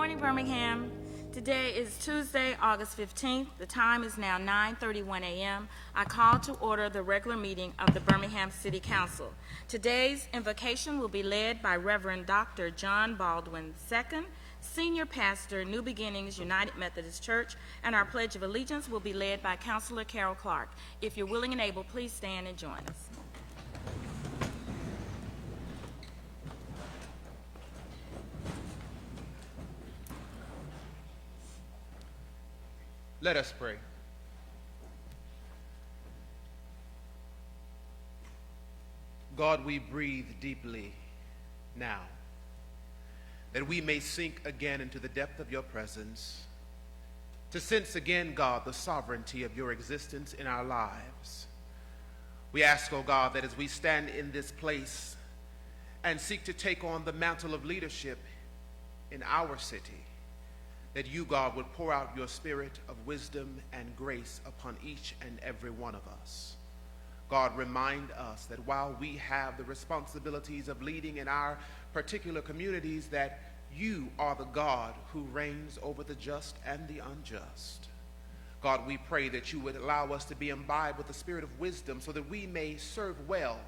morning, Birmingham. Today is Tuesday, August 15th. The time is now 9:31 a.m. I call to order the regular meeting of the Birmingham City Council. Today's invocation will be led by Reverend Dr. John Baldwin II, Senior Pastor, New Beginnings United Methodist Church, and our Pledge of Allegiance will be led by Councilor Carol Clark. If you're willing and able, please stand and join us. Let us pray. God, we breathe deeply now, that we may sink again into the depth of your presence, to sense again, God, the sovereignty of your existence in our lives. We ask, oh God, that as we stand in this place and seek to take on the mantle of leadership in our city, that you, God, would pour out your spirit of wisdom and grace upon each and every one of us. God, remind us that while we have the responsibilities of leading in our particular communities, that you are the God who reigns over the just and the unjust. God, we pray that you would allow us to be imbibed with the spirit of wisdom so that we may serve well,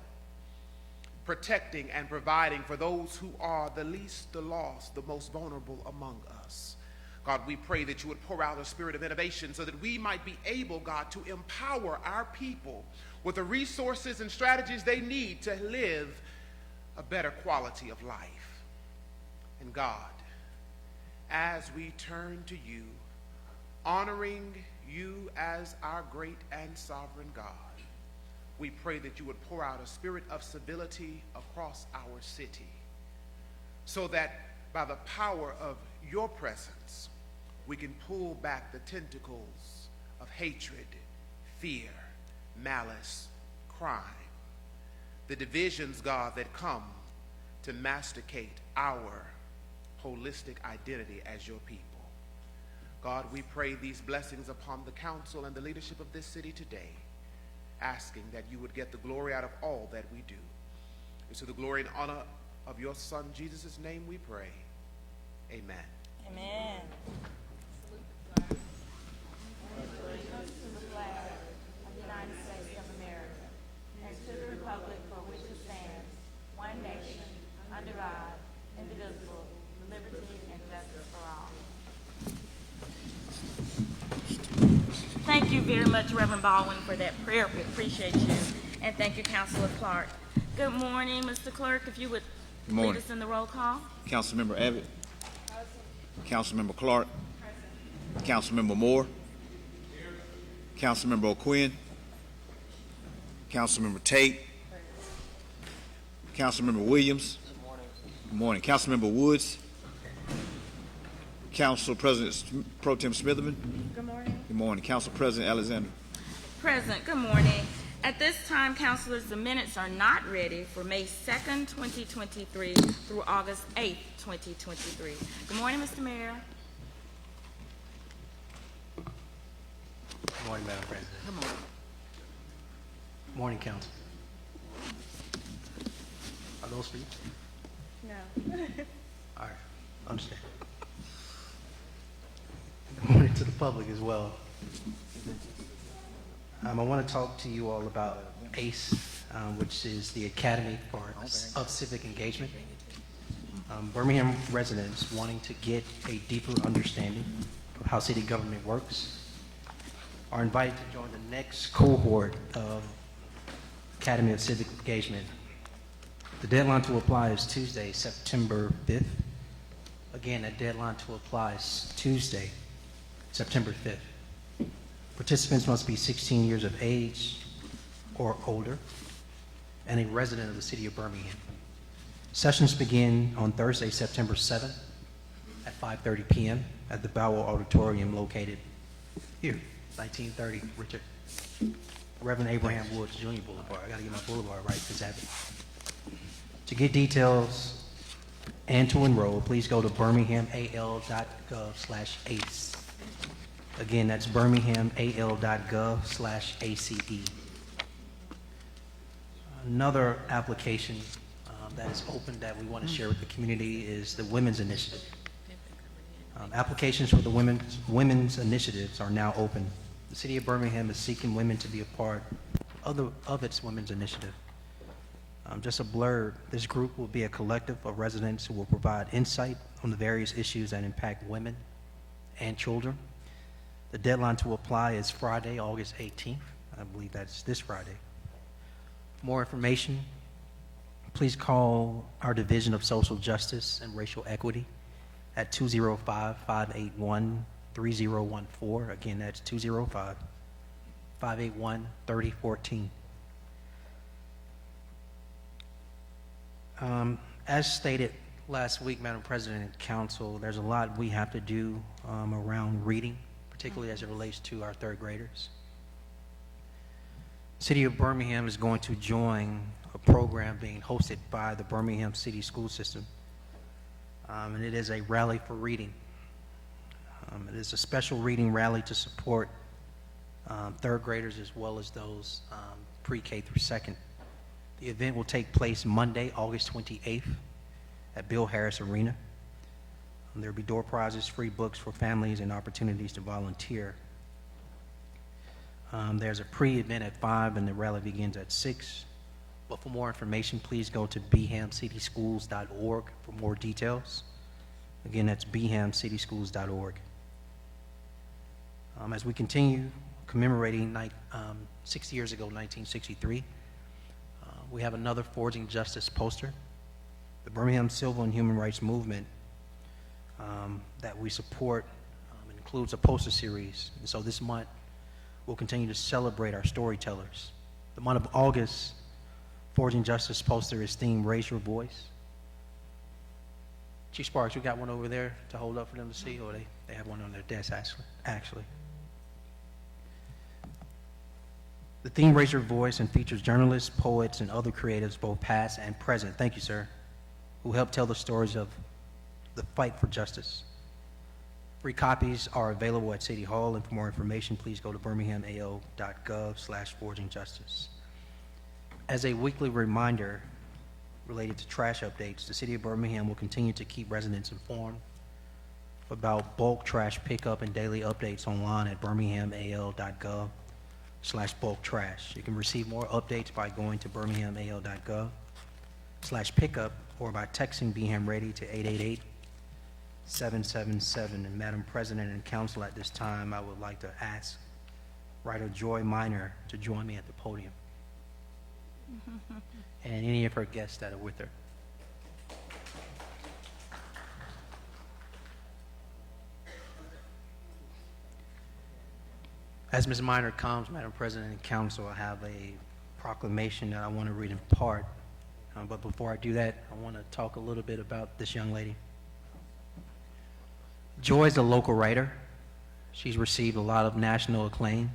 protecting and providing for those who are the least, the lost, the most vulnerable among us. God, we pray that you would pour out a spirit of innovation so that we might be able, God, to empower our people with the resources and strategies they need to live a better quality of life. And God, as we turn to you, honoring you as our great and sovereign God, we pray that you would pour out a spirit of civility across our city so that by the power of your presence, we can pull back the tentacles of hatred, fear, malice, crime, the divisions, God, that come to masticate our holistic identity as your people. God, we pray these blessings upon the council and the leadership of this city today, asking that you would get the glory out of all that we do. It's to the glory and honor of your Son, Jesus' name we pray. Amen. Amen. Allegiance to the flag of the United States of America and to the republic for which it stands, one nation, under God, indivisible, with liberty and justice for all. Thank you very much, Reverend Baldwin, for that prayer. We appreciate you. And thank you, Councilor Clark. Good morning, Mr. Clerk. If you would lead us in the roll call. Councilmember Abbott. Councilmember Clark. Councilmember Moore. Councilmember O'Quinn. Councilmember Tate. Councilmember Williams. Good morning. Councilmember Woods. Council President Pro Tem Smitherman. Good morning. Good morning. Council President Alexander. Present. Good morning. At this time, councilors, the minutes are not ready for May 2nd, 2023 through August 8th, 2023. Good morning, Mr. Mayor. Good morning, Madam President. Good morning. Good morning, Council. Are those for you? No. All right, understand. Good morning to the public as well. I want to talk to you all about ACE, which is the Academy of Civic Engagement. Birmingham residents wanting to get a deeper understanding of how city government works are invited to join the next cohort of Academy of Civic Engagement. The deadline to apply is Tuesday, September 5th. Again, that deadline to apply is Tuesday, September 5th. Participants must be 16 years of age or older and a resident of the city of Birmingham. Sessions begin on Thursday, September 7th at 5:30 p.m. at the Bowell Auditorium located here, 1930 Richard Reverend Abraham Woods Jr. Boulevard. I gotta get my boulevard right this happened. To get details and to enroll, please go to birminghamal.gov/ACE. Again, that's birminghamal.gov/ACE. Another application that is open that we want to share with the community is the Women's Initiative. Applications for the women's initiatives are now open. The City of Birmingham is seeking women to be a part of its women's initiative. Just a blurb, this group will be a collective of residents who will provide insight on the various issues that impact women and children. The deadline to apply is Friday, August 18th. I believe that's this Friday. For more information, please call our Division of Social Justice and Racial Equity at 205-581-3014. Again, that's 205-581-3014. As stated last week, Madam President and Council, there's a lot we have to do around reading, particularly as it relates to our third graders. City of Birmingham is going to join a program being hosted by the Birmingham City School System, and it is a rally for reading. It is a special reading rally to support third graders as well as those pre-K through second. The event will take place Monday, August 28th at Bill Harris Arena. There will be door prizes, free books for families, and opportunities to volunteer. There's a pre-event at 5 and the rally begins at 6. But for more information, please go to bhamcityschools.org for more details. Again, that's bhamcityschools.org. As we continue commemorating 60 years ago, 1963, we have another Forging Justice poster. The Birmingham Civil and Human Rights Movement that we support includes a poster series. And so this month, we'll continue to celebrate our storytellers. The month of August, Forging Justice poster is themed Raise Your Voice. Chief Sparks, you got one over there to hold up for them to see, or they have one on their desk, actually. The theme Raise Your Voice and features journalists, poets, and other creatives, both past and present, thank you, sir, who help tell the stories of the fight for justice. Free copies are available at City Hall, and for more information, please go to birminghamao.gov/forgingjustice. As a weekly reminder related to trash updates, the City of Birmingham will continue to keep residents informed about bulk trash pickup and daily updates online at birminghamal.gov/bulk trash. You can receive more updates by going to birminghamal.gov/pickup or by texting BHAM Ready to 888-777. And Madam President and Council, at this time, I would like to ask Writer Joy Minor to join me at the podium. And any of her guests that are with her. As Ms. Minor comes, Madam President and Council, I have a proclamation that I want to read in part. But before I do that, I want to talk a little bit about this young lady. Joy is a local writer. She's received a lot of national acclaim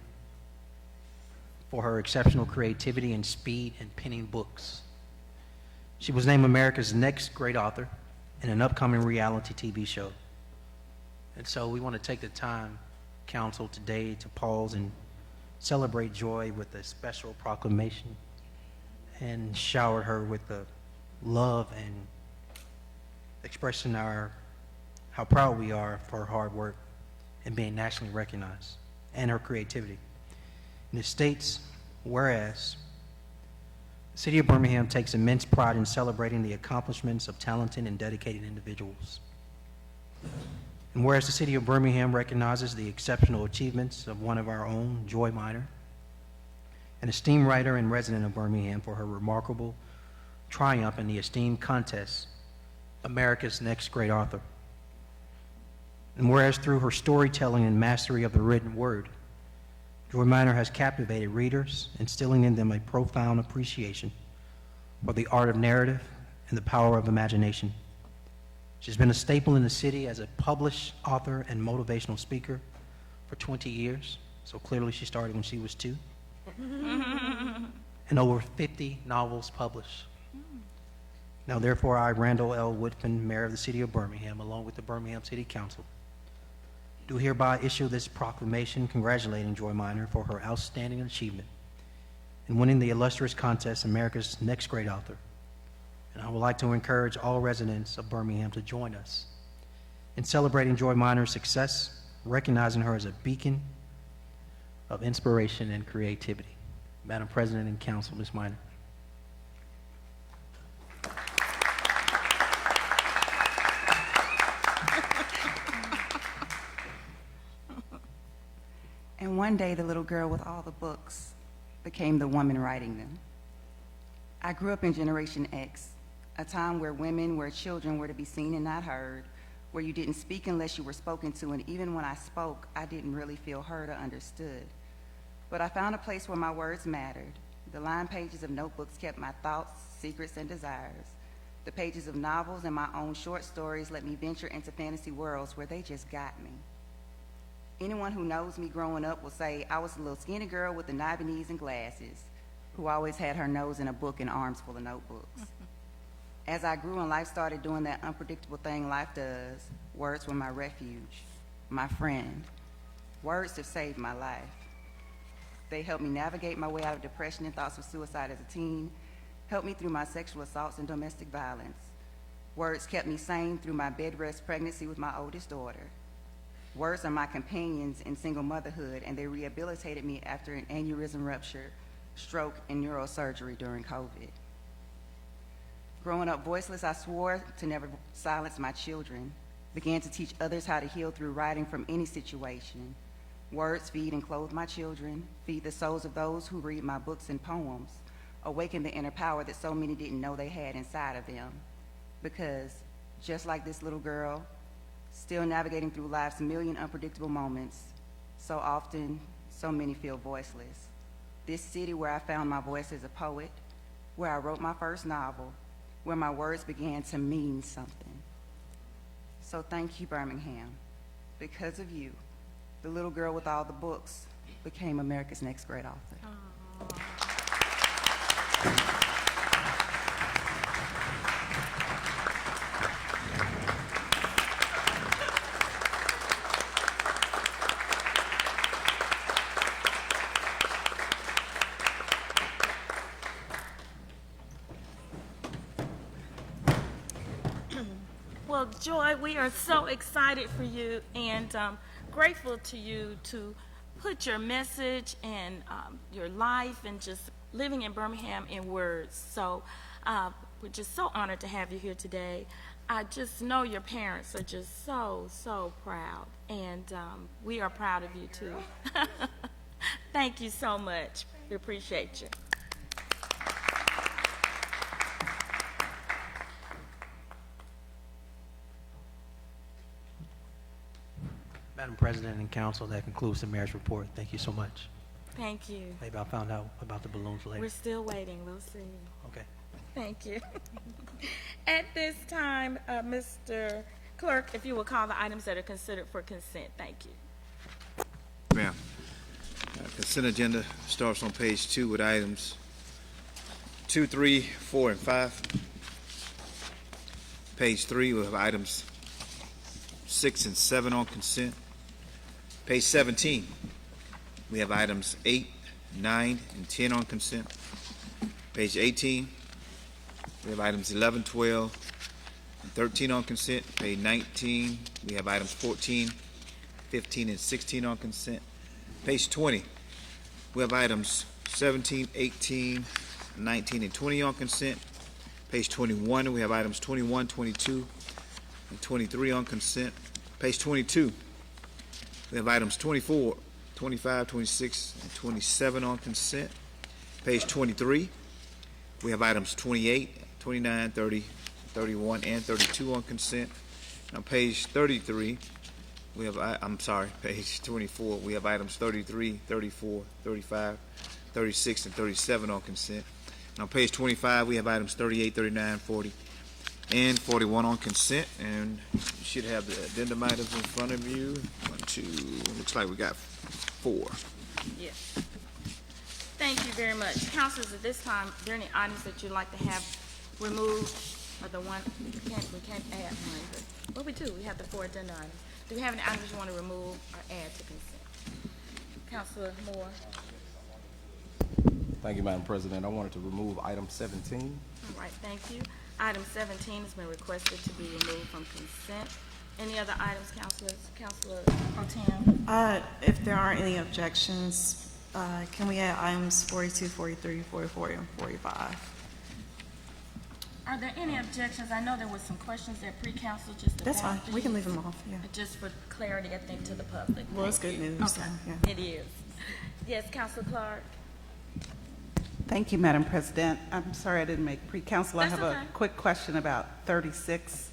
for her exceptional creativity and speed in penning books. She was named America's next great author in an upcoming reality TV show. And so we want to take the time, Council, today to pause and celebrate Joy with a special proclamation and shower her with the love and expressing how proud we are for her hard work and being nationally recognized and her creativity. And it states, whereas the City of Birmingham takes immense pride in celebrating the accomplishments of talented and dedicated individuals. And whereas the City of Birmingham recognizes the exceptional achievements of one of our own, Joy Minor, an esteemed writer and resident of Birmingham, for her remarkable triumph in the esteemed contest, America's Next Great Author. And whereas through her storytelling and mastery of the written word, Joy Minor has captivated readers, instilling in them a profound appreciation for the art of narrative and the power of imagination. She's been a staple in the city as a published author and motivational speaker for 20 years. So clearly she started when she was 2. And over 50 novels published. Now, therefore, I, Randall L. Woodfin, Mayor of the City of Birmingham, along with the Birmingham City Council, do hereby issue this proclamation congratulating Joy Minor for her outstanding achievement in winning the illustrious contest, America's Next Great Author. And I would like to encourage all residents of Birmingham to join us in celebrating Joy Minor's success, recognizing her as a beacon of inspiration and creativity. Madam President and Council, Ms. Minor. And one day, the little girl with all the books became the woman writing them. I grew up in Generation X, a time where women, where children were to be seen and not heard, where you didn't speak unless you were spoken to, and even when I spoke, I didn't really feel heard or understood. But I found a place where my words mattered. The lined pages of notebooks kept my thoughts, secrets, and desires. The pages of novels and my own short stories let me venture into fantasy worlds where they just got me. Anyone who knows me growing up will say I was a little skinny girl with the knobby knees and glasses who always had her nose in a book and arms full of notebooks. As I grew and life started doing that unpredictable thing life does, words were my refuge, my friend. Words have saved my life. They helped me navigate my way out of depression and thoughts of suicide as a teen, helped me through my sexual assaults and domestic violence. Words kept me sane through my bed rest pregnancy with my oldest daughter. Words are my companions in single motherhood, and they rehabilitated me after an aneurysm rupture, stroke, and neurosurgery during COVID. Growing up voiceless, I swore to never silence my children, began to teach others how to heal through writing from any situation. Words feed and clothe my children, feed the souls of those who read my books and poems, awaken the inner power that so many didn't know they had inside of them. Because, just like this little girl, still navigating through life's million unpredictable moments, so often, so many feel voiceless. This city where I found my voice as a poet, where I wrote my first novel, where my words began to mean something. So thank you, Birmingham. Because of you, the little girl with all the books became America's next great author. Well, Joy, we are so excited for you and grateful to you to put your message and your life and just living in Birmingham in words. So we're just so honored to have you here today. I just know your parents are just so proud, and we are proud of you too. Thank you so much. We appreciate you. Madam President and Council, that concludes the mayor's report. Thank you so much. Thank you. Maybe I'll find out about the balloons later. We're still waiting. We'll see. Okay. Thank you. At this time, Mr. Clerk, if you will call the items that are considered for consent. Thank you. Ma'am, consent agenda starts on page 2 with items 2, 3, 4, and 5. Page 3 will have items 6 and 7 on consent. Page 17, we have items 8, 9, and 10 on consent. Page 18, we have items 11, 12, and 13 on consent. Page 19, we have items 14, 15, and 16 on consent. Page 20, we have items 17, 18, 19, and 20 on consent. Page 21, we have items 21, 22, and 23 on consent. Page 22, we have items 24, 25, 26, and 27 on consent. Page 23, we have items 28, 29, 30, 31, and 32 on consent. On page 33, we have, page 24, we have items 33, 34, 35, 36, and 37 on consent. And on page 25, we have items 38, 39, 40, and 41 on consent, and you should have the addendum items in front of you. 1, 2, looks like we got 4. Yes. Thank you very much. Councilors, at this time, are there any items that you'd like to have removed? Or the one, we can't add one, but, well, we do. We have the 4 addenda items. Do we have any items you want to remove or add to consent? Councilor Moore. Thank you, Madam President. I wanted to remove item 17. All right, thank you. Item 17 has been requested to be removed from consent. Any other items, councilors? Councilor Pro Tem? If there aren't any objections, can we add items 42, 43, 44, and 45? Are there any objections? I know there was some questions at pre-council, just. That's fine. about We can these. leave them off, yeah. Just for clarity, I think, to the public. Well, it's good news, so, Okay, yeah. it is. Yes, Councilor Clark? Thank you, Madam President. I'm sorry I didn't make pre-council. I That's have okay. a quick question about 36.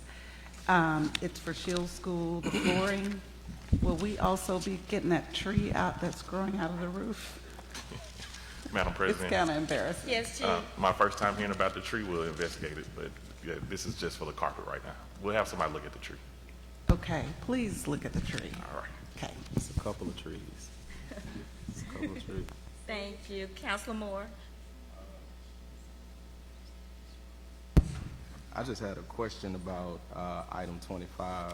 It's for Shield School, the flooring. Will we also be getting that tree out that's growing out of the roof? Madam It's President, kind of embarrassing. Yes, Chief? my first time hearing about the tree, we'll investigate it, but yeah, this is just for the carpet right now. We'll have somebody look at the tree. Okay, please look at the tree. All right. Okay. It's a couple of trees. It's a couple of trees. Thank you. Councilor Moore? I just had a question about item 25.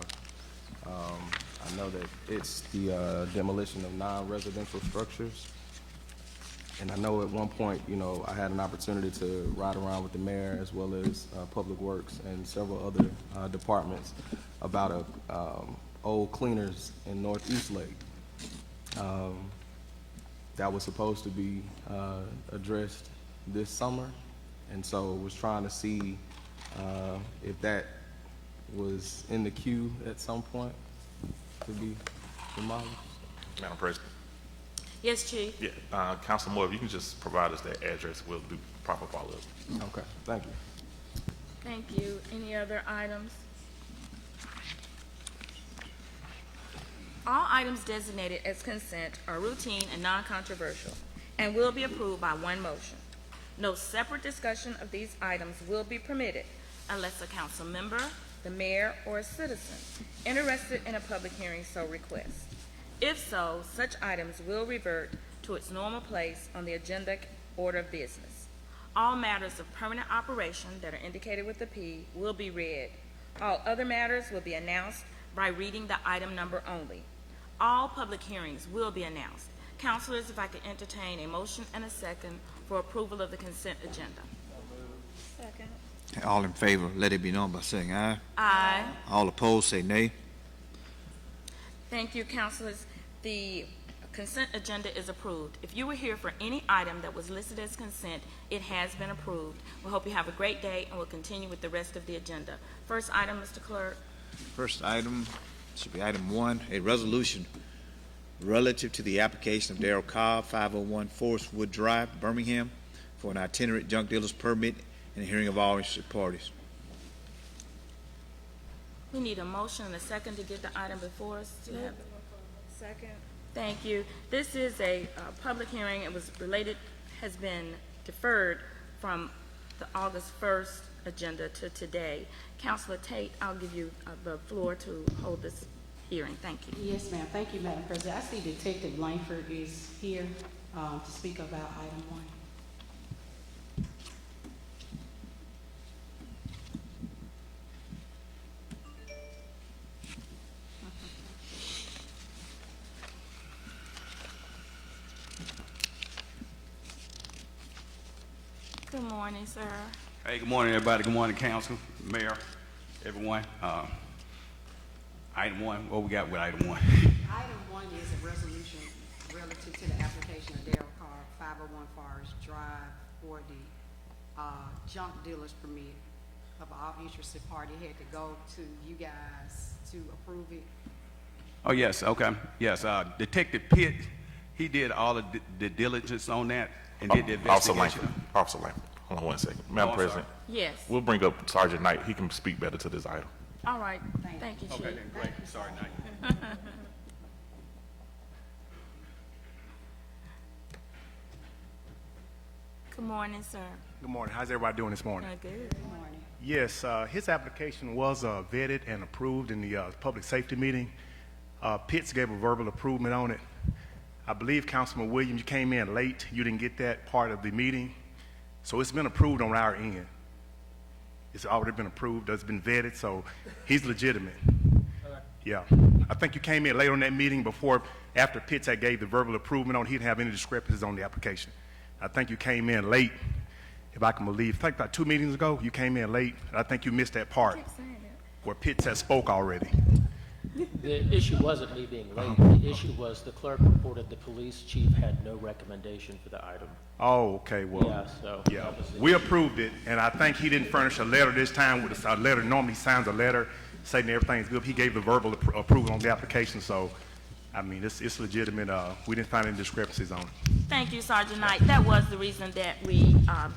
I know that it's the demolition of non-residential structures. And I know at one point, you know, I had an opportunity to ride around with the mayor as well as Public Works and several other departments about old cleaners in Northeast Lake. That was supposed to be addressed this summer. And so was trying to see if that was in the queue at some point to be demolished. Madam President? Yes, Chief? Yeah, Council Moore, if you can just provide us that address, we'll do proper follow-up. Okay, thank you. Thank you. Any other items? All items designated as consent are routine and non-controversial and will be approved by one motion. No separate discussion of these items will be permitted unless a council member, the mayor, or a citizen interested in a public hearing so requests. If so, such items will revert to its normal place on the agenda order of business. All matters of permanent operation that are indicated with the P will be read. All other matters will be announced by reading the item number only. All public hearings will be announced. Councilors, if I could entertain a motion and a second for approval of the consent agenda. Second. All in favor, let it be known by saying aye. Aye. All opposed, say nay. Thank you, councilors. The consent agenda is approved. If you were here for any item that was listed as consent, it has been approved. We hope you have a great day, and we'll continue with the rest of the agenda. First item, Mr. Clerk. First item should be item 1, a resolution relative to the application of Darrell Cobb, 501 Forest Wood Drive, Birmingham, for an itinerant junk dealer's permit and a hearing of all interested parties. We need a motion and a second to get the item before us. To have second. Thank you. This is a public hearing. It was related, has been deferred from the August 1st agenda to today. Councilor Tate, I'll give you the floor to hold this hearing. Thank you. Yes, ma'am. Thank you, Madam President. I see Detective Langford is here to speak about item 1. Good morning, sir. Hey, good morning, everybody. Good morning, council, mayor, everyone. Item 1, what we got with item 1? Item 1 is a resolution relative to the application of Darrell Carr, 501 Forest Drive, for the junk dealer's permit of all interested party. Had to go to you guys to approve it. Oh, yes, okay. Yes, Detective Pitt, he did all of the diligence on that and did the Officer investigation. Langford, Officer Langford, hold on one second. Madam I'm President, Yes. we'll bring up Sergeant Knight. He can speak better to this item. All right. Thank you, Chief. Okay, then, great. Sorry, Knight. Good morning, sir. Good morning. How's everybody doing this morning? Good. Good morning. Yes, his application was vetted and approved in the public safety meeting. Pitts gave a verbal approval on it. I believe Councilman Williams, you came in late. You didn't get that part of the meeting. So it's been approved on our end. It's already been approved. It's been vetted, so he's legitimate. Yeah. I think you came in late on that meeting after Pitts had gave the verbal approval on it. He didn't have any discrepancies on the application. I think you came in late, if I can believe. I think about 2 meetings ago, you came in late. I think you missed that part where Pitts had spoke already. The issue wasn't me being late. The issue was the clerk reported the police chief had no recommendation for the item. Oh, okay, well, Yeah, so yeah, that was the we approved it, and I think he didn't furnish a letter this time with a letter. Normally he signs a letter saying everything's good. He gave the verbal approval on the application, so, I mean, it's legitimate. We didn't find any discrepancies on it. Thank you, Sergeant Knight. That was the reason that we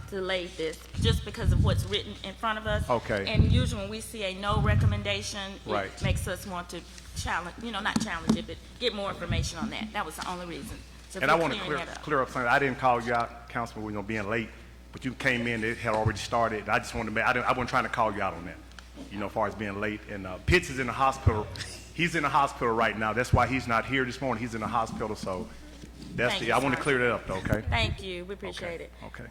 delayed this, just because of what's written in front of us. Okay. And usually when we see a no recommendation, Right. it makes us want to challenge, not challenge it, but get more information on that. That was the only reason. So And I we're want to clearing that up. clear up something. I didn't call you out, Councilman, being late, but you came in, it had already started. I just wanted to make, I wasn't trying to call you out on that, as far as being late. And Pitts is in the hospital. He's in the hospital right now. That's why he's not here this morning. He's in the hospital, so Thank you, I want to Sergeant. clear that up, though, okay? Thank you. We appreciate it. Okay.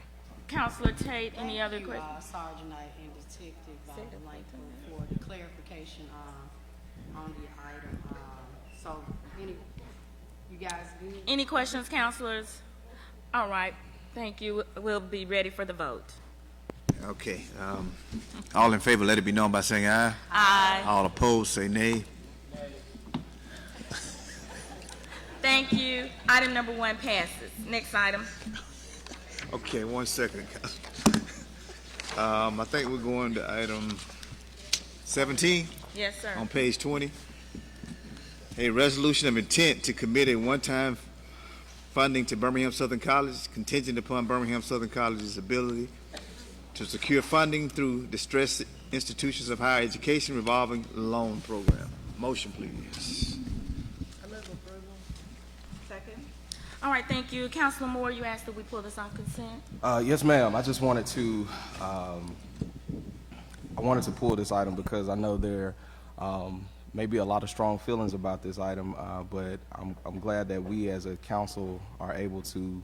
Counselor Tate, any other Thank you, questions? Sergeant Knight and Detective Langford for the clarification on the item. So, you guys good? Any questions, counselors? All right. Thank you. We'll be ready for the vote. Okay. All in favor, let it be known by saying aye. Aye. All opposed, say nay. Thank you. Item number 1 passes. Next item. Okay, 1 second. I think we're going to item 17 Yes, sir. on page 20. A resolution of intent to commit a one-time funding to Birmingham Southern College contingent upon Birmingham Southern College's ability to secure funding through distressed institutions of higher education revolving loan program. Motion, please. All right, thank you. Councilor Moore, you asked that we pull this on consent. Yes, ma'am. I just wanted to, pull this item because I know there may be a lot of strong feelings about this item, but I'm glad that we as a council are able to,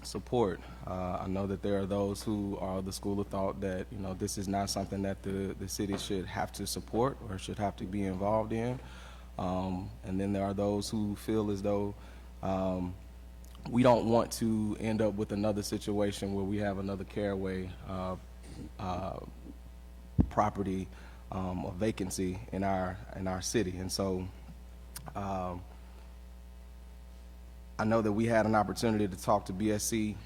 support. I know that there are those who are of the school of thought that, this is not something that the city should have to support or should have to be involved in. And then there are those who feel as though we don't want to end up with another situation where we have another Caraway property or vacancy in our city. And so I know that we had an opportunity to talk to BSC,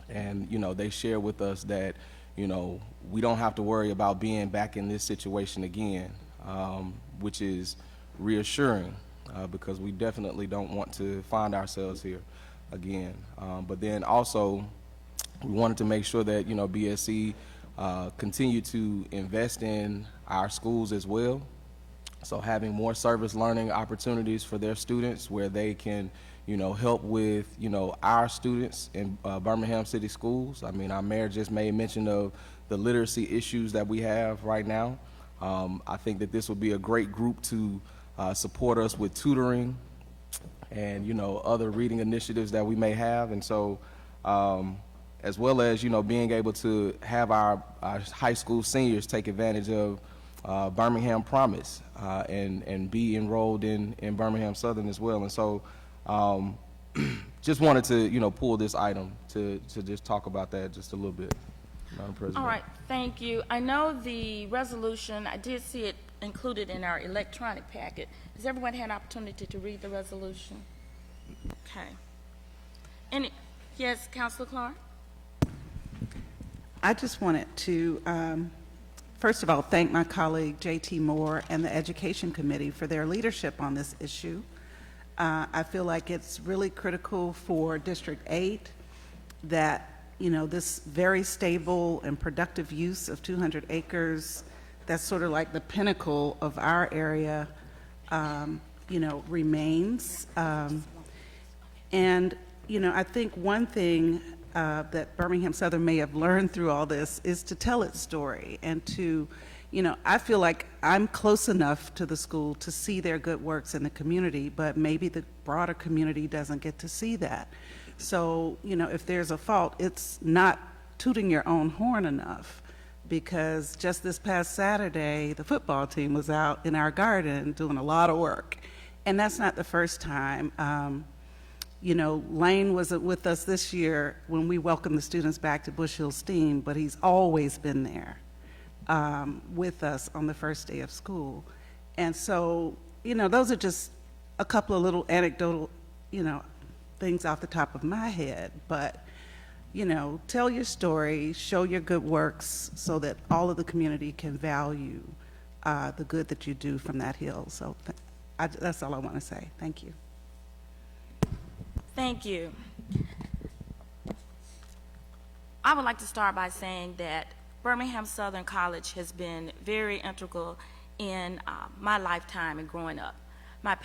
and they share with us that we don't have to worry about being back in this situation again. Which is reassuring because we definitely don't want to find ourselves here again. But then also, we wanted to make sure that BSC continue to invest in our schools as well. So having more service learning opportunities for their students where they can help with our students in Birmingham City Schools. I mean, our mayor just made mention of the literacy issues that we have right now. I think that this will be a great group to support us with tutoring and, other reading initiatives that we may have. And so, as well as, being able to have our high school seniors take advantage of Birmingham Promise and be enrolled in Birmingham Southern as well. And so, just wanted to, pull this item to just talk about that just a little bit. Madam President. All right, thank you. I know the resolution, I did see it included in our electronic packet. Has everyone had an opportunity to read the resolution? Okay. Yes, Councilor Clark? I just wanted to, first of all, thank my colleague J.T. Moore and the Education Committee for their leadership on this issue. I feel like it's really critical for District 8 that this very stable and productive use of 200 acres, that's sort of like the pinnacle of our area, remains. And, I think one thing that Birmingham Southern may have learned through all this is to tell its story and to, I feel like I'm close enough to the school to see their good works in the community, but maybe the broader community doesn't get to see that. So, if there's a fault, it's not tooting your own horn enough, because just this past Saturday, the football team was out in our garden doing a lot of work. And that's not the first time. Lane was with us this year when we welcomed the students back to Bush Hill STEAM, but he's always been there. with us on the first day of school. And so, those are just a couple of little anecdotal, things off the top of my head. But, tell your story, show your good works so that all of the community can value the good that you do from that hill. So that's all I want to say. Thank you. Thank you. I would like to start by saying that Birmingham Southern College has been very integral in my lifetime and growing up. My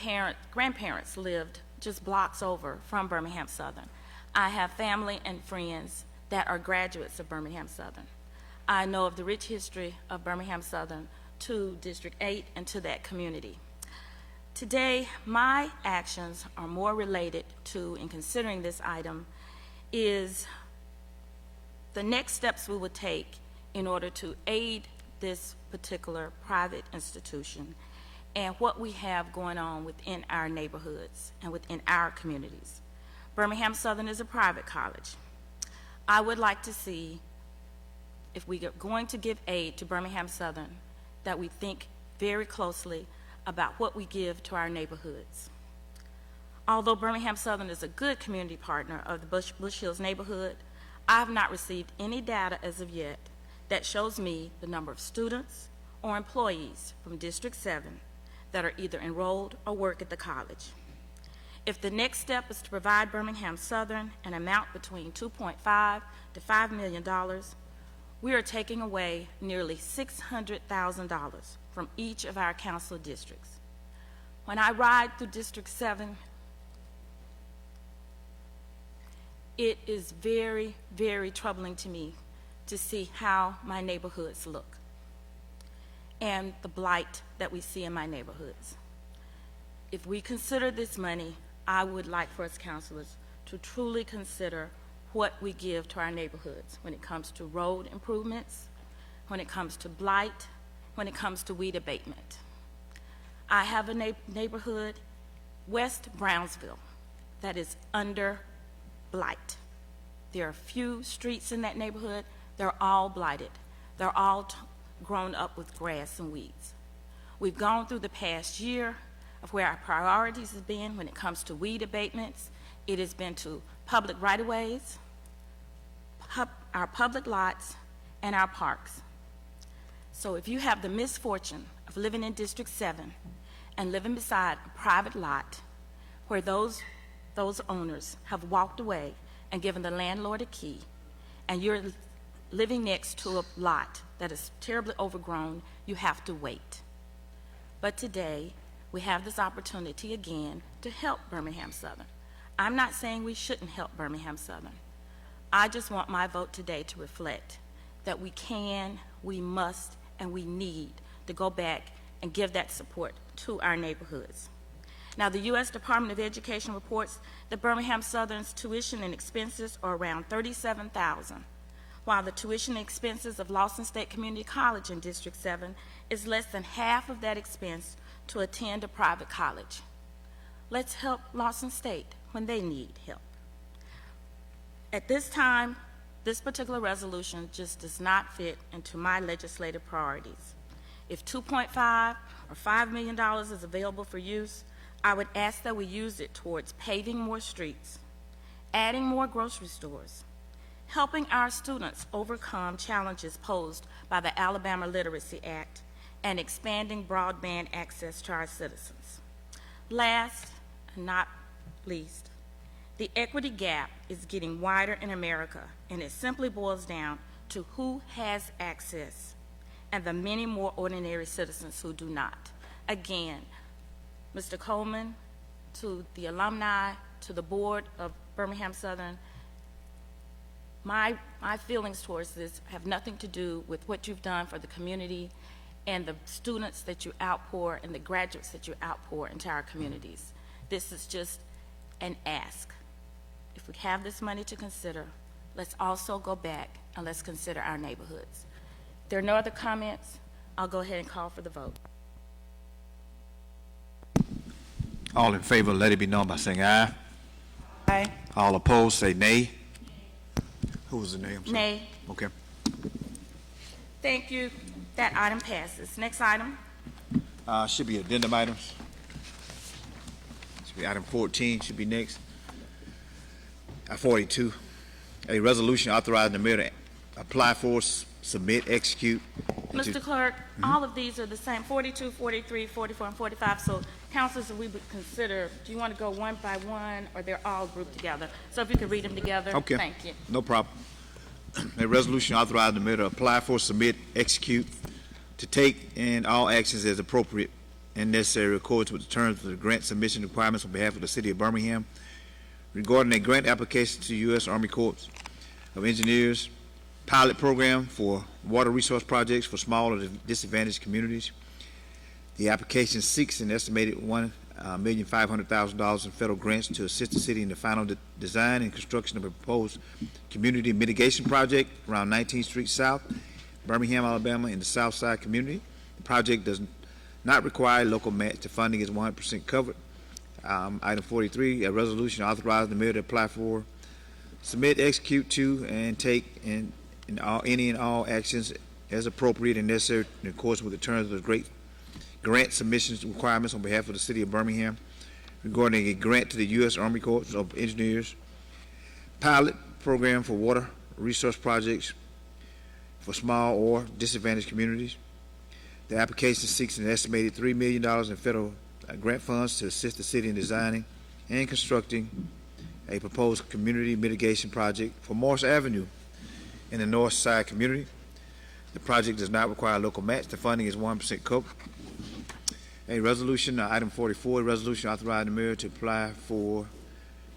grandparents lived just blocks over from Birmingham Southern. I have family and friends that are graduates of Birmingham Southern. I know of the rich history of Birmingham Southern to District 8 and to that community. Today, my actions are more related to, in considering this item, is the next steps we would take in order to aid this particular private institution and what we have going on within our neighborhoods and within our communities. Birmingham Southern is a private college. I would like to see, if we are going to give aid to Birmingham Southern, that we think very closely about what we give to our neighborhoods. Although Birmingham Southern is a good community partner of the Bush Hills neighborhood, I have not received any data as of yet that shows me the number of students or employees from District 7 that are either enrolled or work at the college. If the next step is to provide Birmingham Southern an amount between $2.5 to $5 million, we are taking away nearly $600,000 from each of our council districts. When I ride through District 7, it is very, very troubling to me to see how my neighborhoods look and the blight that we see in my neighborhoods. If we consider this money, I would like for us councilors to truly consider what we give to our neighborhoods when it comes to road improvements, when it comes to blight, when it comes to weed abatement. I have a neighborhood, West Brownsville, that is under blight. There are few streets in that neighborhood. They're all blighted. They're all grown up with grass and weeds. We've gone through the past year of where our priorities have been when it comes to weed abatements. It has been to public right-of-ways, our public lots, and our parks. So if you have the misfortune of living in District 7 and living beside a private lot where those owners have walked away and given the landlord a key, and you're living next to a lot that is terribly overgrown, you have to wait. But today, we have this opportunity again to help Birmingham Southern. I'm not saying we shouldn't help Birmingham Southern. I just want my vote today to reflect that we can, we must, and we need to go back and give that support to our neighborhoods. Now, the U.S. Department of Education reports that Birmingham Southern's tuition and expenses are around $37,000, while the tuition and expenses of Lawson State Community College in District 7 is less than half of that expense to attend a private college. Let's help Lawson State when they need help. At this time, this particular resolution just does not fit into my legislative priorities. If $2.5 or $5 million is available for use, I would ask that we use it towards paving more streets, adding more grocery stores, helping our students overcome challenges posed by the Alabama Literacy Act, and expanding broadband access to our citizens. Last and not least, the equity gap is getting wider in America, and it simply boils down to who has access and the many more ordinary citizens who do not. Again, Mr. Coleman, to the alumni, to the board of Birmingham Southern, my feelings towards this have nothing to do with what you've done for the community and the students that you outpour and the graduates that you outpour into our communities. This is just an ask. If we have this money to consider, let's also go back and let's consider our neighborhoods. If there are no other comments, I'll go ahead and call for the vote. All in favor, let it be known by saying aye. Aye. All opposed, say nay. Who was the nay? I'm sorry. Nay. Okay. Thank you. That item passes. Next item. Should be addendum items. Should be item 14, should be next. 42, a resolution authorizing the mayor to apply for, submit, execute. Mr. Clerk, all of these are the same, 42, 43, 44, and 45. So, councilors, we would consider, do you want to go one by one, or they're all grouped together? So if you could read them together. Okay. Thank you. No problem. A resolution authorizing the mayor to apply for, submit, execute, to take in all actions as appropriate and necessary in accordance with the terms of the grant submission requirements on behalf of the city of Birmingham regarding a grant application to U.S. Army Corps of Engineers pilot program for water resource projects for small or disadvantaged communities. The application seeks an estimated $1,500,000 in federal grants to assist the city in the final design and construction of a proposed community mitigation project around 19th Street South, Birmingham, Alabama, in the South Side community. The project does not require local match. The funding is 100% covered. Item 43, a resolution authorizing the mayor to apply for, submit, execute to, and take in any and all actions as appropriate and necessary in accordance with the terms of the grant submissions requirements on behalf of the city of Birmingham regarding a grant to the U.S. Army Corps of Engineers pilot program for water resource projects for small or disadvantaged communities. The application seeks an estimated $3 million in federal grant funds to assist the city in designing and constructing a proposed community mitigation project for Morse Avenue in the North Side community. The project does not require a local match. The funding is 100% covered. A resolution, item 44, a resolution authorizing the mayor to apply for,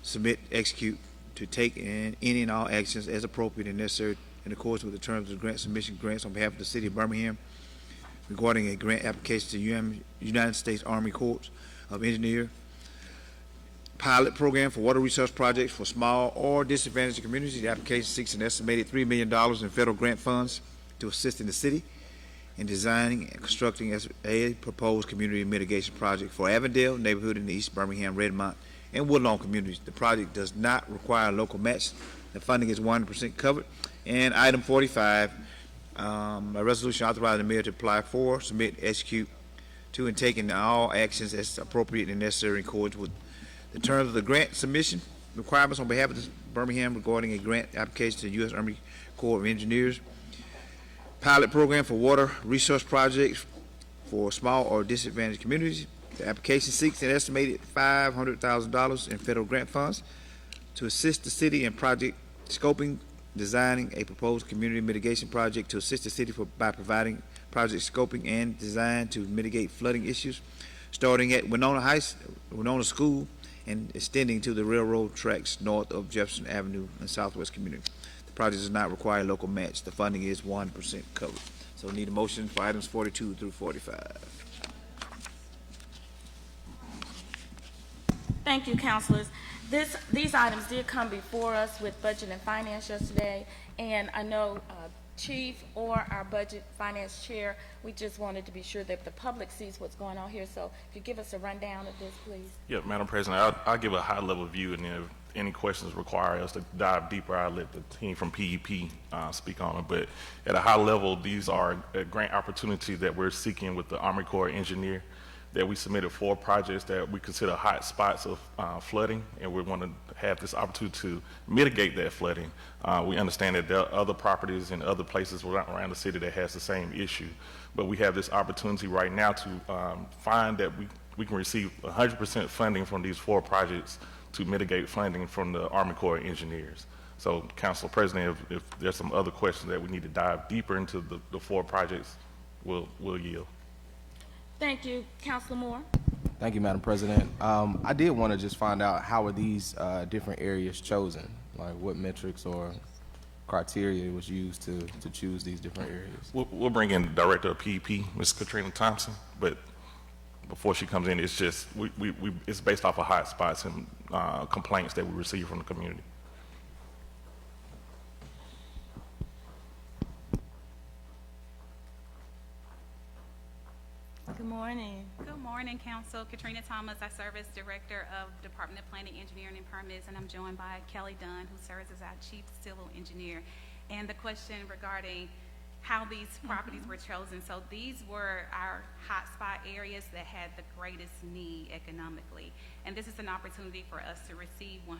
submit, execute, to take in any and all actions as appropriate and necessary in accordance with the terms of the grant submission grants on behalf of the city of Birmingham regarding a grant application to United States Army Corps of Engineers pilot program for water resource projects for small or disadvantaged communities. The application seeks an estimated $3 million in federal grant funds to assist in the city in designing and constructing a proposed community mitigation project for Avondale neighborhood in the East Birmingham, Redmont, and Woodlawn communities. The project does not require a local match. The funding is 100% covered. And item 45, a resolution authorizing the mayor to apply for, submit, execute to, and take in all actions as appropriate and necessary in accordance with the terms of the grant submission requirements on behalf of Birmingham regarding a grant application to the U.S. Army Corps of Engineers pilot program for water resource projects for small or disadvantaged communities. The application seeks an estimated $500,000 in federal grant funds to assist the city in project scoping, designing a proposed community mitigation project to assist the city by providing project scoping and design to mitigate flooding issues starting at Winona School and extending to the railroad tracks north of Jefferson Avenue and Southwest community. The project does not require local match. The funding is 1% covered. So we need a motion for items 42 through 45. Thank you, councilors. These items did come before us with Budget and Finance yesterday, and I know Chief or our Budget Finance Chair, we just wanted to be sure that the public sees what's going on here. So if you give us a rundown of this, please. Yeah, Madam President, I'll give a high-level view, and then if any questions require us to dive deeper, I'll let the team from PEP speak on it. But at a high level, these are a grant opportunity that we're seeking with the Army Corps Engineer, that we submitted 4 projects that we consider hot spots of flooding, and we want to have this opportunity to mitigate that flooding. We understand that there are other properties in other places around the city that has the same issue, but we have this opportunity right now to find that we can receive 100% funding from these 4 projects to mitigate funding from the Army Corps of Engineers. So, Council President, if there's some other questions that we need to dive deeper into the 4 projects, we'll yield. Thank you. Councilor Moore? Thank you, Madam President. I did want to just find out, how are these different areas chosen? Like, what metrics or criteria was used to choose these different areas? We'll bring in the Director of PEP, Ms. Katrina Thompson, but before she comes in, it's just, it's based off of hot spots and complaints that we receive from the community. Good morning. Good morning, Council. Katrina Thomas. I serve as Director of Department of Planning, Engineering, and Permits, and I'm joined by Kelly Dunn, who serves as our Chief Civil Engineer. And the question regarding how these properties were chosen. So these were our hotspot areas that had the greatest need economically. And this is an opportunity for us to receive 100%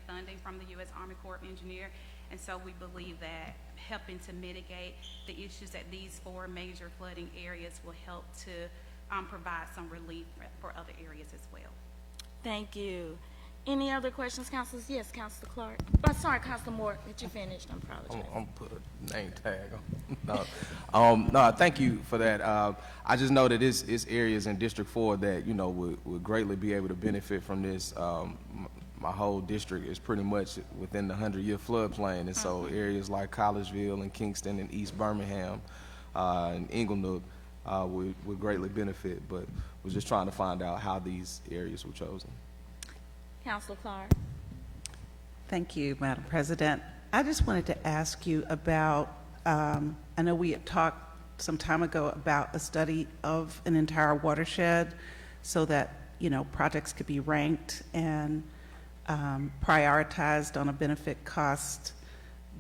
funding from the U.S. Army Corps of Engineers. And so we believe that helping to mitigate the issues at these 4 major flooding areas will help to provide some relief for other areas as well. Thank you. Any other questions, councilors? Yes, Councilor Clark. Oh, sorry, Councilor Moore, that you finished. I apologize. I'm gonna put a name tag on. No, thank you for that. I just know that it's areas in District 4 that, you know, would greatly be able to benefit from this. My whole district is pretty much within the 100-year floodplain, and so areas like Collegeville and Kingston and East Birmingham and Inglenook would greatly benefit, but was just trying to find out how these areas were chosen. Councilor Clark. Thank you, Madam President. I just wanted to ask you about, I know we had talked some time ago about a study of an entire watershed so that, you know, projects could be ranked and prioritized on a benefit cost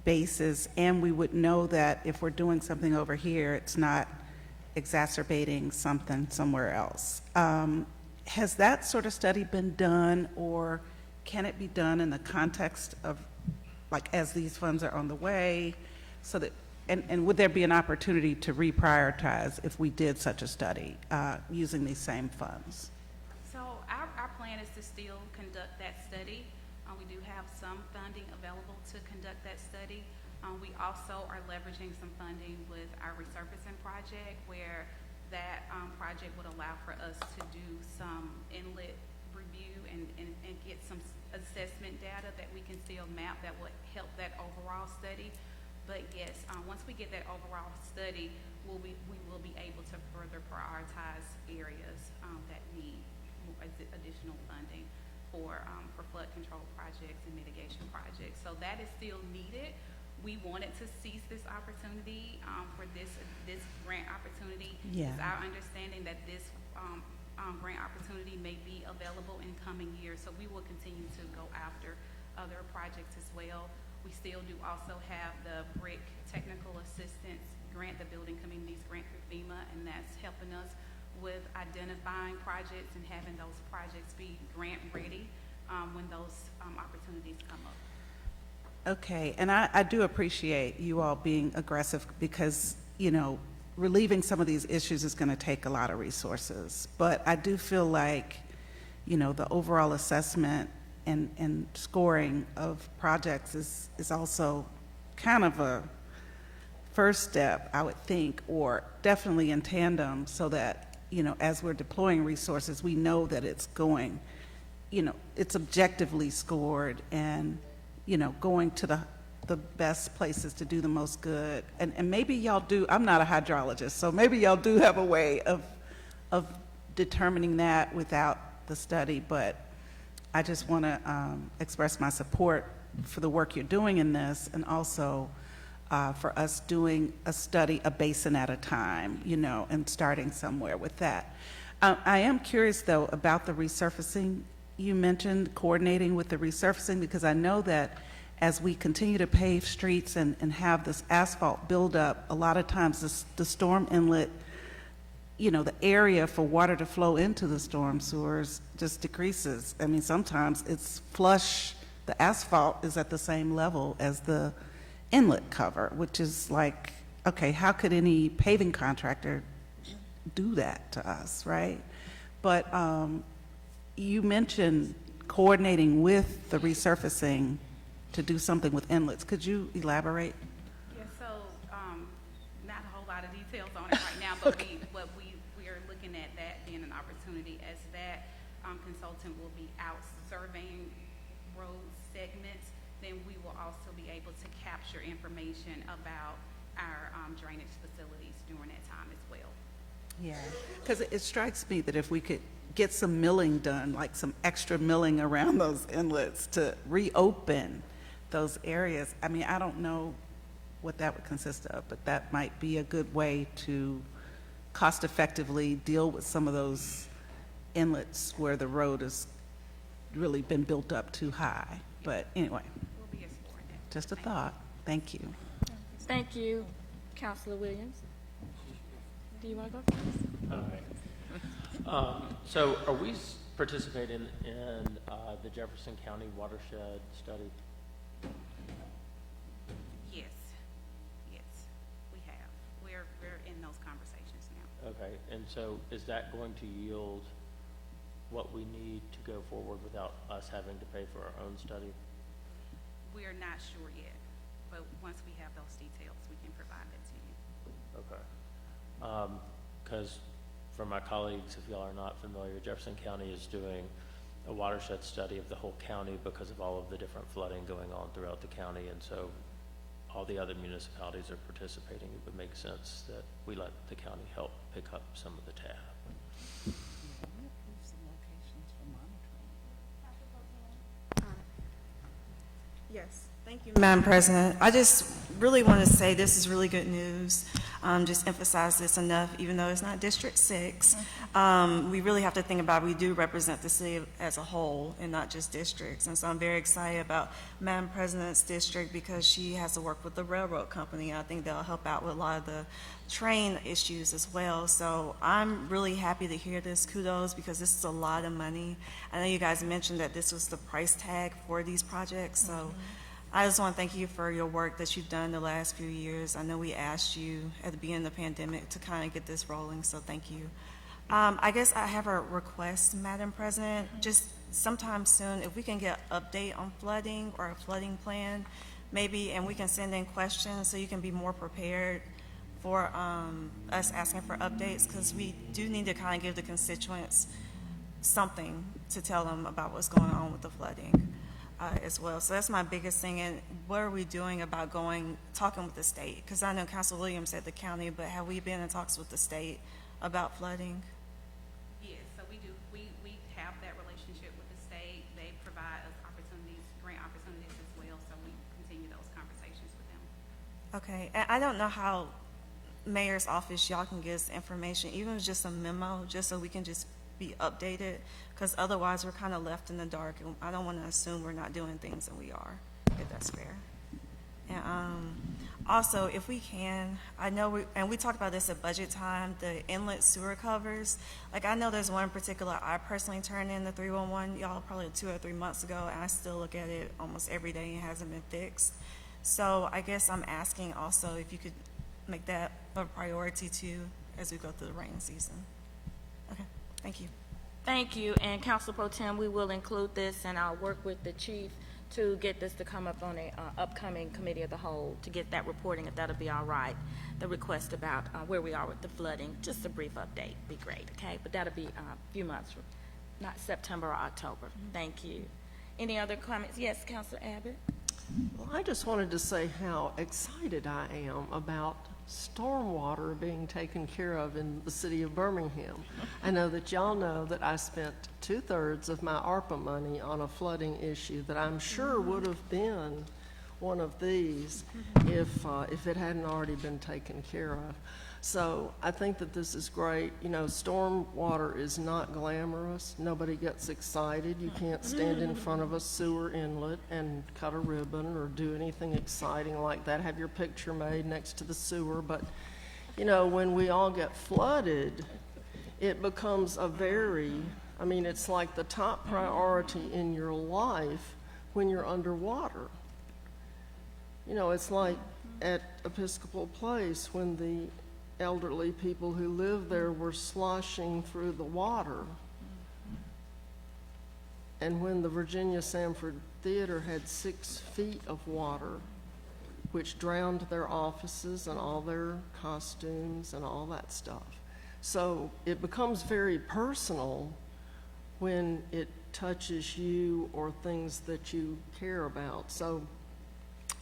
basis, and we would know that if we're doing something over here, it's not exacerbating something somewhere else. Has that sort of study been done, or can it be done in the context of, like, as these funds are on the way, so that, and would there be an opportunity to reprioritize if we did such a study using these same funds? So our plan is to still conduct that study. We do have some funding available to conduct that study. We also are leveraging some funding with our resurfacing project, where that project would allow for us to do some inlet review and get some assessment data that we can still map that would help that overall study. But yes, once we get that overall study, we will be able to further prioritize areas that need additional funding for flood control projects and mitigation projects. So that is still needed. We wanted to seize this opportunity for this grant opportunity. Yeah. It's our understanding that this grant opportunity may be available in coming years, so we will continue to go after other projects as well. We still do also have the BRIC Technical Assistance Grant, the Building Communities Grant through FEMA, and that's helping us with identifying projects and having those projects be grant ready when those opportunities come up. Okay, and I do appreciate you all being aggressive because, you know, relieving some of these issues is going to take a lot of resources. But I do feel like, you know, the overall assessment and scoring of projects is also kind of a first step, I would think, or definitely in tandem, so that, you know, as we're deploying resources, we know that it's going, you know, it's objectively scored and, you know, going to the best places to do the most good. And maybe y'all do, I'm not a hydrologist, so maybe y'all do have a way of determining that without the study, but I just want to express my support for the work you're doing in this, and also for us doing a study a basin at a time, you know, and starting somewhere with that. I am curious, though, about the resurfacing. You mentioned coordinating with the resurfacing, because I know that as we continue to pave streets and have this asphalt buildup, a lot of times the storm inlet, you know, the area for water to flow into the storm sewers just decreases. I mean, sometimes it's flush, the asphalt is at the same level as the inlet cover, which is like, okay, how could any paving contractor do that to us, right? But you mentioned coordinating with the resurfacing to do something with inlets. Could you elaborate? Yeah, so not a whole lot of details on it right now, but we are looking at that being an opportunity, as that consultant will be out surveying road segments. Then we will also be able to capture information about our drainage facilities during that time as well. Yeah, because it strikes me that if we could get some milling done, like some extra milling around those inlets to reopen those areas. I mean, I don't know what that would consist of, but that might be a good way to cost effectively deal with some of those inlets where the road has really been built up too high. But anyway, We'll be exploring it. just a thought. Thank you. Thank you. Councilor Williams, do you want to go first? All right. So are we participating in the Jefferson County watershed study? Yes, yes, we have. We're in those conversations now. Okay, and so is that going to yield what we need to go forward without us having to pay for our own study? We're not sure yet, but once we have those details, we can provide that to you. Okay. Because for my colleagues, if y'all are not familiar, Jefferson County is doing a watershed study of the whole county because of all of the different flooding going on throughout the county, and so all the other municipalities are participating. It would make sense that we let the county help pick up some of the tab. Yes, thank you, Madam President. I just really want to say this is really good news. Just emphasize this enough, even though it's not District 6. We really have to think about, we do represent the city as a whole and not just districts. And so I'm very excited about Madam President's district because she has to work with the railroad company. I think they'll help out with a lot of the train issues as well. So I'm really happy to hear this. Kudos, because this is a lot of money. I know you guys mentioned that this was the price tag for these projects. So I just want to thank you for your work that you've done the last few years. I know we asked you at the beginning of the pandemic to kind of get this rolling, so thank you. I guess I have a request, Madam President, just sometime soon, if we can get an update on flooding or a flooding plan, maybe, and we can send in questions so you can be more prepared for us asking for updates, because we do need to kind of give the constituents something to tell them about what's going on with the flooding. As well. So that's my biggest thing. And what are we doing about talking with the state? Because I know Council Williams said the county, but have we been in talks with the state about flooding? Yes, so we do. We have that relationship with the state. They provide us opportunities, grant opportunities as well, so we continue those conversations with them. Okay. And I don't know how mayor's office, y'all can get us information, even if it's just a memo, just so we can just be updated, because otherwise we're kind of left in the dark, and I don't want to assume we're not doing things, and we are, if that's fair. And also, if we can, I know we talked about this at budget time, the inlet sewer covers. Like, I know there's one in particular I personally turned in the 311, y'all, probably 2 or 3 months ago, and I still look at it almost every day and it hasn't been fixed. So I guess I'm asking also if you could make that a priority too as we go through the rain season. Okay. Thank you. Thank you, and Council Pro Tem, we will include this, and I'll work with the chief to get this to come up on a upcoming committee of the whole to get that reporting, if that'll be all right. The request about where we are with the flooding, just a brief update, be great, okay? But that'll be a few months, not September or October. Thank you. Any other comments? Yes, Councilor Abbott. Well, I just wanted to say how excited I am about stormwater being taken care of in the city of Birmingham. I know that y'all know that I spent 2/3 of my ARPA money on a flooding issue that I'm sure would have been one of these if it hadn't already been taken care of. So I think that this is great. You know, storm water is not glamorous. Nobody gets excited. You can't stand in front of a sewer inlet and cut a ribbon or do anything exciting like that, have your picture made next to the sewer. But, you know, when we all get flooded, it becomes it's like the top priority in your life when you're underwater. You know, it's like at Episcopal Place when the elderly people who lived there were sloshing through the water. And when the Virginia Sanford Theater had 6 feet of water, which drowned their offices and all their costumes and all that stuff. So it becomes very personal when it touches you or things that you care about. So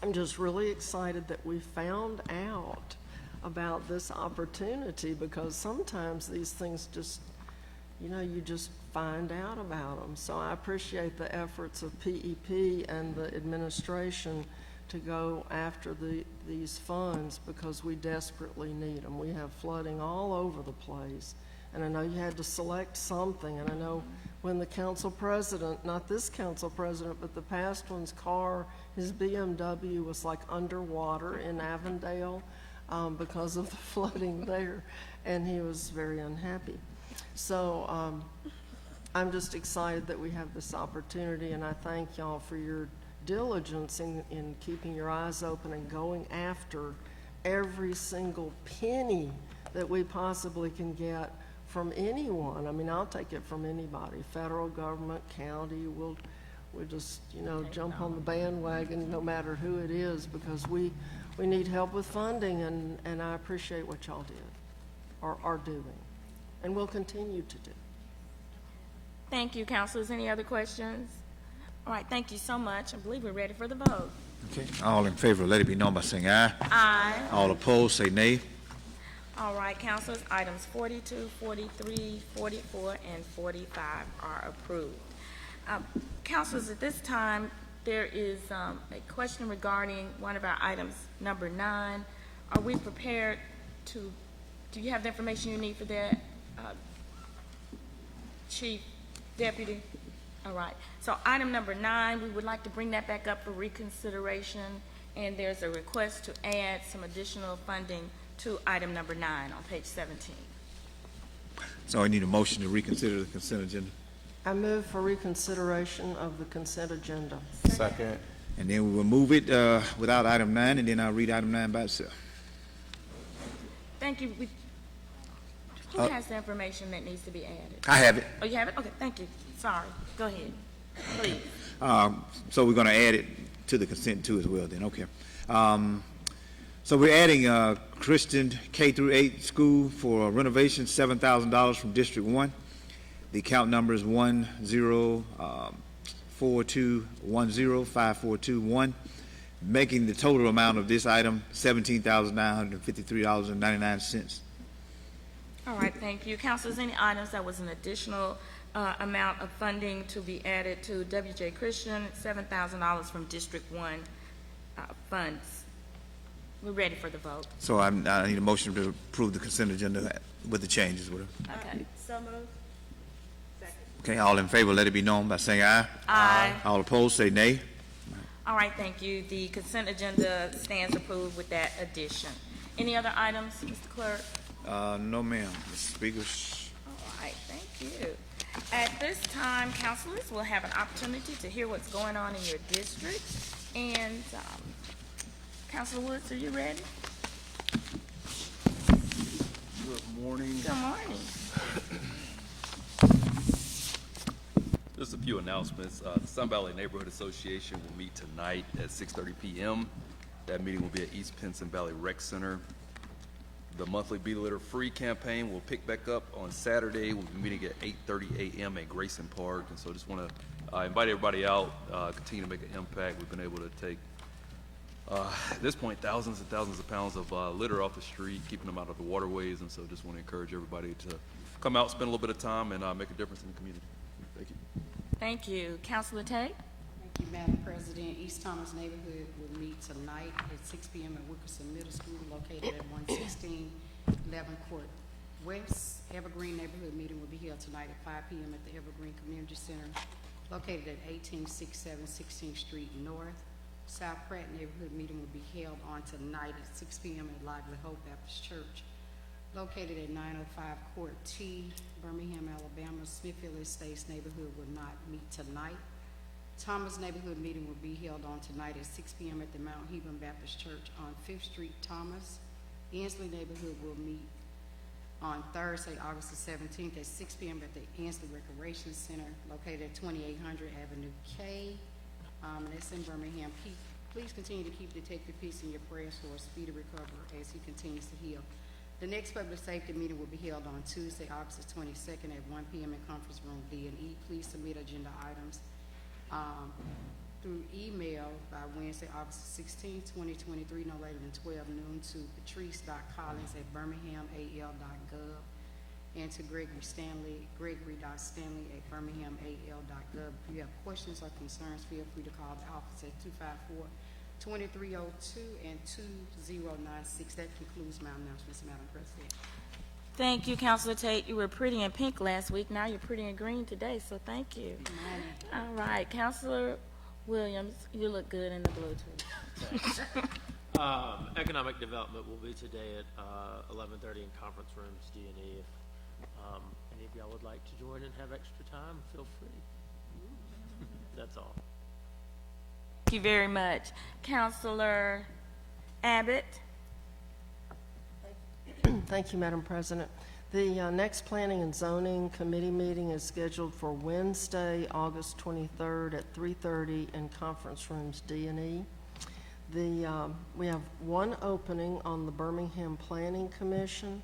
I'm just really excited that we found out about this opportunity, because sometimes these things just, you just find out about them. So I appreciate the efforts of PEP and the administration to go after these funds, because we desperately need them. We have flooding all over the place, and I know you had to select something, and I know when the council president, not this council president, but the past one's car, his BMW was like underwater in Avondale. because of the flooding there, and he was very unhappy. So I'm just excited that we have this opportunity, and I thank y'all for your diligence in keeping your eyes open and going after every single penny that we possibly can get from anyone. I mean, I'll take it from anybody, federal government, county. We'll just, jump on the bandwagon no matter who it is, because we need help with funding, and I appreciate what y'all did or are doing and will continue to do. Thank you, councilors. Any other questions? All right, thank you so much. I believe we're ready for the vote. Okay. All in favor, let it be known by saying aye. Aye. All opposed, say nay. All right, councilors, items 42, 43, 44, and 45 are approved. Councilors, at this time, there is a question regarding one of our items, number 9. Are we prepared to, do you have the information you need for that, Chief Deputy? All right, so item number 9, we would like to bring that back up for reconsideration, and there's a request to add some additional funding to item number 9 on page 17. So I need a motion to reconsider the consent agenda. I move for reconsideration of the consent agenda. Second. And then we will move it without item 9, and then I'll read item 9 by itself. Thank you. Who has the information that needs to be added? I have it. Oh, you have it? Okay, thank you. Sorry. Go ahead, please. So we're going to add it to the consent too as well then, okay. So we're adding Christian K-8 school for renovation, $7,000 from District 1. The account number is 10421054221, making the total amount of this item $17,953.99. All right, thank you. Councilors, any items that was an additional amount of funding to be added to WJ Christian, $7,000 from District 1 funds? We're ready for the vote. So I need a motion to approve the consent agenda with the changes. Whatever. Okay. So moved. Okay, all in favor, let it be known by saying aye. Aye. All opposed, say nay. All right, thank you. The consent agenda stands approved with that addition. Any other items, Mr. Clerk? No, ma'am. Mr. Speakers. All right, thank you. At this time, councilors will have an opportunity to hear what's going on in your district. And Councilor Woods, are you ready? Good morning. Good morning. Just a few announcements. The Sun Valley Neighborhood Association will meet tonight at 6:30 p.m. That meeting will be at East Pinson Valley Rec Center. The monthly Be Litter Free campaign will pick back up on Saturday. We'll be meeting at 8:30 a.m. at Grayson Park. And so just want to invite everybody out, continue to make an impact. We've been able to take, at this point, thousands and thousands of pounds of litter off the street, keeping them out of the waterways. And so just want to encourage everybody to come out, spend a little bit of time, and make a difference in the community. Thank you. Thank you. Councilor Tate? Thank you, Madam President. East Thomas neighborhood will meet tonight at 6 p.m. at Wilkerson Middle School, located at 116 11th Court West. Evergreen neighborhood meeting will be held tonight at 5 p.m. at the Evergreen Community Center, located at 1867 16th Street North. South Pratt neighborhood meeting will be held on tonight at 6 p.m. at Lively Hope Baptist Church, located at 905 Court T, Birmingham, Alabama. Smithfield Estates neighborhood will not meet tonight. Thomas neighborhood meeting will be held on tonight at 6 p.m. at the Mount Hebron Baptist Church on 5th Street, Thomas. Ansley neighborhood will meet on Thursday, August the 17th at 6 p.m. at the Ansley Recreation Center, located at 2800 Avenue K, and that's in Birmingham. Please continue to keep Detective Peace in your prayers for a speedy recovery as he continues to heal. The next public safety meeting will be held on Tuesday, August the 22nd at 1 p.m. in Conference Room D&E. Please submit agenda items through email by Wednesday, August 16, 2023, no later than 12 noon to patrice.collins@birminghamal.gov and to gregory.stanley@birminghamal.gov. If you have questions or concerns, feel free to call the office at 254-2302 and 2096. That concludes my announcements, Madam President. Thank you, Councilor Tate. You were pretty in pink last week. Now you're pretty in green today, so thank you. All right, Councilor Williams, you look good in the blue too. Economic development will be today at 11:30 in conference rooms D&E. If any of y'all would like to join and have extra time, feel free. That's all. Thank you very much. Councilor Abbott? Thank you, Madam President. The next Planning and Zoning Committee meeting is scheduled for Wednesday, August 23rd at 3:30 in conference rooms D&E. We have one opening on the Birmingham Planning Commission,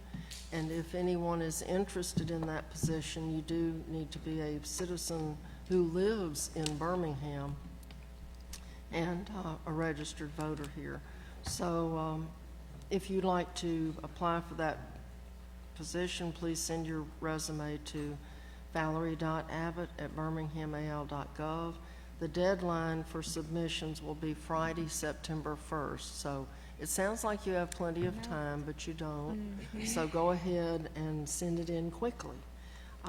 and if anyone is interested in that position, you do need to be a citizen who lives in Birmingham and a registered voter here. So if you'd like to apply for that position, please send your resume to valerie.abbott@birminghamal.gov. The deadline for submissions will be Friday, September 1st. So it sounds like you have plenty of time, but you don't. So go ahead and send it in quickly.